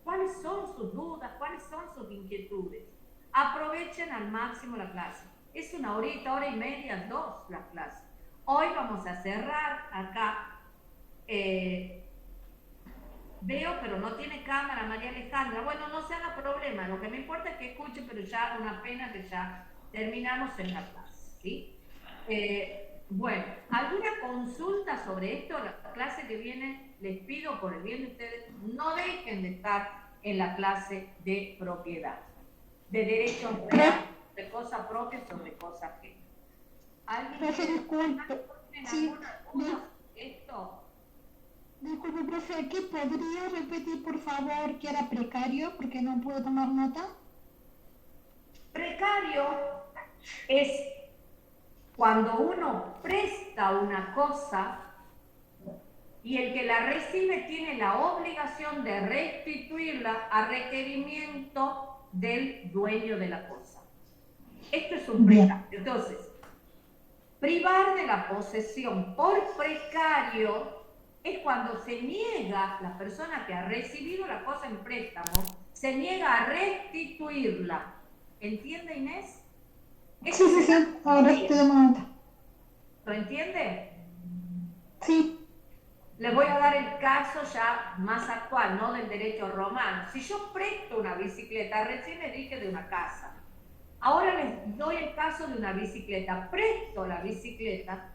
cuáles son sus dudas, cuáles son sus inquietudes. Aprovechen al máximo la clase. Es una horita, hora y media, 2 las clases. Hoy vamos a cerrar acá. Veo, pero no tiene cámara, María Alejandra. Bueno, no se haga problema. Lo que me importa es que escuche, pero ya una pena que ya terminamos en la clase, ¿sí? Bueno, ¿alguna consulta sobre esto? La clase que viene, les pido por el bien de ustedes, no dejen de estar en la clase de propiedad, de derechos reales, de cosa propia sobre cosas ajenas. ¿Alguien tiene alguna duda sobre esto? Disculpe, profe, ¿qué podría repetir, por favor, que era precario? Porque no puedo tomar nota. Precario es cuando uno presta una cosa y el que la recibe tiene la obligación de restituirla a requerimiento del dueño de la cosa. Esto es un precario. Entonces, privar de la posesión por precario es cuando se niega, la persona que ha recibido la cosa en préstamo, se niega a restituirla. ¿Entiende, Inés? Sí, ahora estoy tomando nota. ¿Lo entiende? Sí. Les voy a dar el caso ya más actual, no del derecho romano. Si yo presto una bicicleta, recién les dije de una casa. Ahora les doy el caso de una bicicleta. Presto la bicicleta,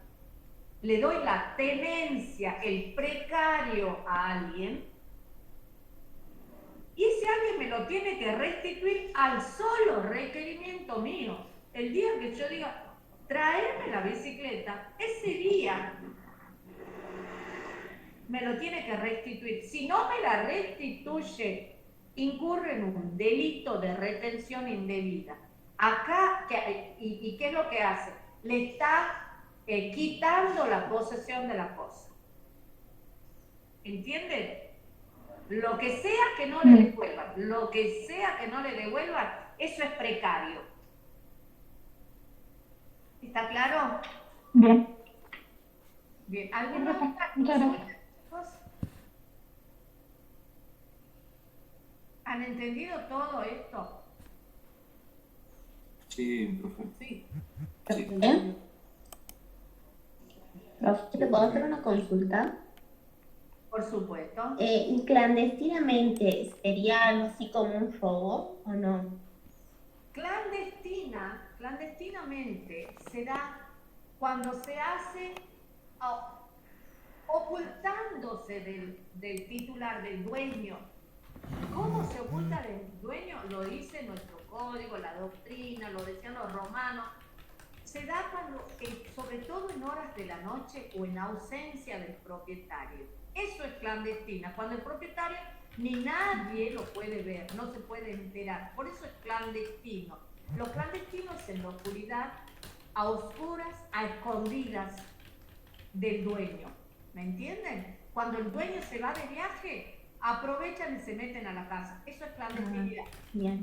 le doy la tenencia, el precario a alguien, y ese alguien me lo tiene que restituir al solo requerimiento mío. El día que yo diga, traerme la bicicleta, ese día me lo tiene que restituir. Si no me la restituye, incurre en un delito de retención indebida. Acá, ¿y qué es lo que hace? Le está quitando la posesión de la cosa. ¿Entienden? Lo que sea que no le devuelvan, lo que sea que no le devuelvan, eso es precario. ¿Está claro? Bien. Bien. ¿Alguna otra Muchas consulta, gracias. chicos? ¿Han entendido todo esto? Sí, profe. Sí. Sí. ¿Bien? Profe, ¿te puedo hacer una consulta? Por supuesto. ¿Clandestinamente sería algo así como un robo o no? Clandestinamente se da cuando se hace ocultándose del titular, del dueño. ¿Cómo se oculta del dueño? Lo dice nuestro código, la doctrina, lo decían los romanos. Se da cuando, sobre todo en horas de la noche o en ausencia del propietario. Eso es clandestina, cuando el propietario ni nadie lo puede ver, no se puede enterar. Por eso es clandestino. Lo clandestino es en la oscuridad, a oscuras, a escondidas del dueño. ¿Me entienden? Cuando el dueño se va de viaje, aprovechan y se meten a la casa. Eso es clandestinidad. Bien,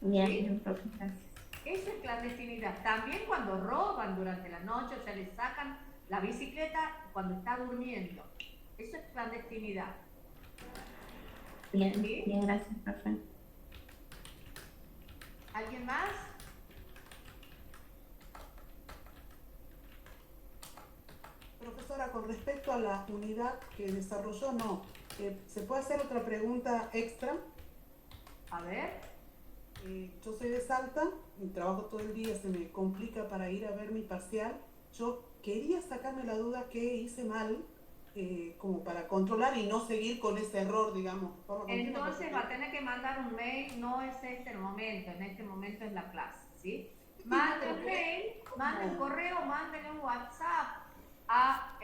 ¿Sí? profe, gracias. Eso es clandestinidad. También cuando roban durante la noche, o sea, le sacan la bicicleta cuando está durmiendo. Eso es clandestinidad. Bien, ¿Sí? bien, gracias, profe. ¿Alguien más? profesora, con respecto a la unidad que desarrolló, no. ¿Se puede hacer otra pregunta extra? A ver. Yo soy de Salta, y trabajo todo el día, se me complica para ir a ver mi parcial. Yo quería sacarme la duda que hice mal, como para controlar y no seguir con ese error, digamos. Entonces va a tener que mandar un mail, no es este el momento, en este momento es la clase, ¿sí? Mande un mail, mande un correo, mándele un WhatsApp a,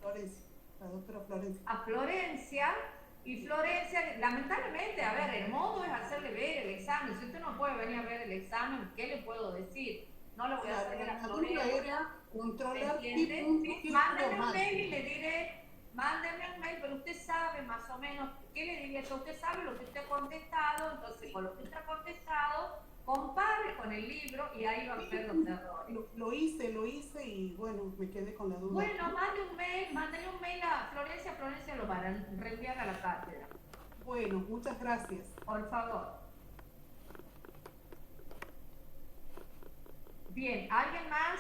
Florencia, la doctora Florencia. a Florencia, y Florencia, lamentablemente, a ver, el modo es hacerle ver el examen. Si usted no puede venir a ver el examen, ¿qué le puedo decir? No lo voy a hacer a La duda Florencia. era controlar ¿Me qué entiende? punto, qué Mándeme estuvo un mal. mail y le diré, mándeme un mail, pero usted sabe más o menos, ¿qué le diría yo? Usted sabe lo que usted ha contestado, entonces con lo que usted ha contestado, compare con el libro y ahí va a ver los errores. Lo hice y bueno, me quedé con la duda. Bueno, mándele un mail a Florencia, Florencia lo va a reenviar a la cátedra. Bueno, muchas gracias. Por favor. Bien, ¿alguien más?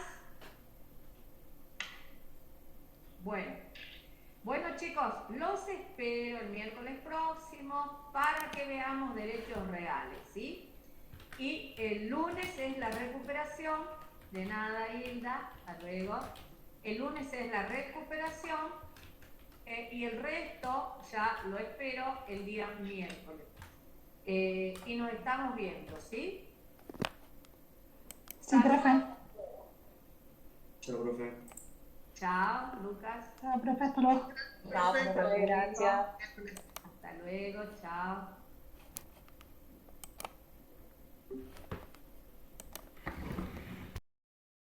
Bueno chicos, los espero el miércoles próximo para que veamos derechos reales, ¿sí? Y el lunes es la recuperación, de nada Hilda, hasta luego. El lunes es la recuperación y el resto ya lo espero el día miércoles. Y nos estamos viendo, ¿sí? Sí, profe. Chao, profe. Chao, Lucas. Chao, profe, hasta luego. Chao, profe, gracias. Hasta luego, chao.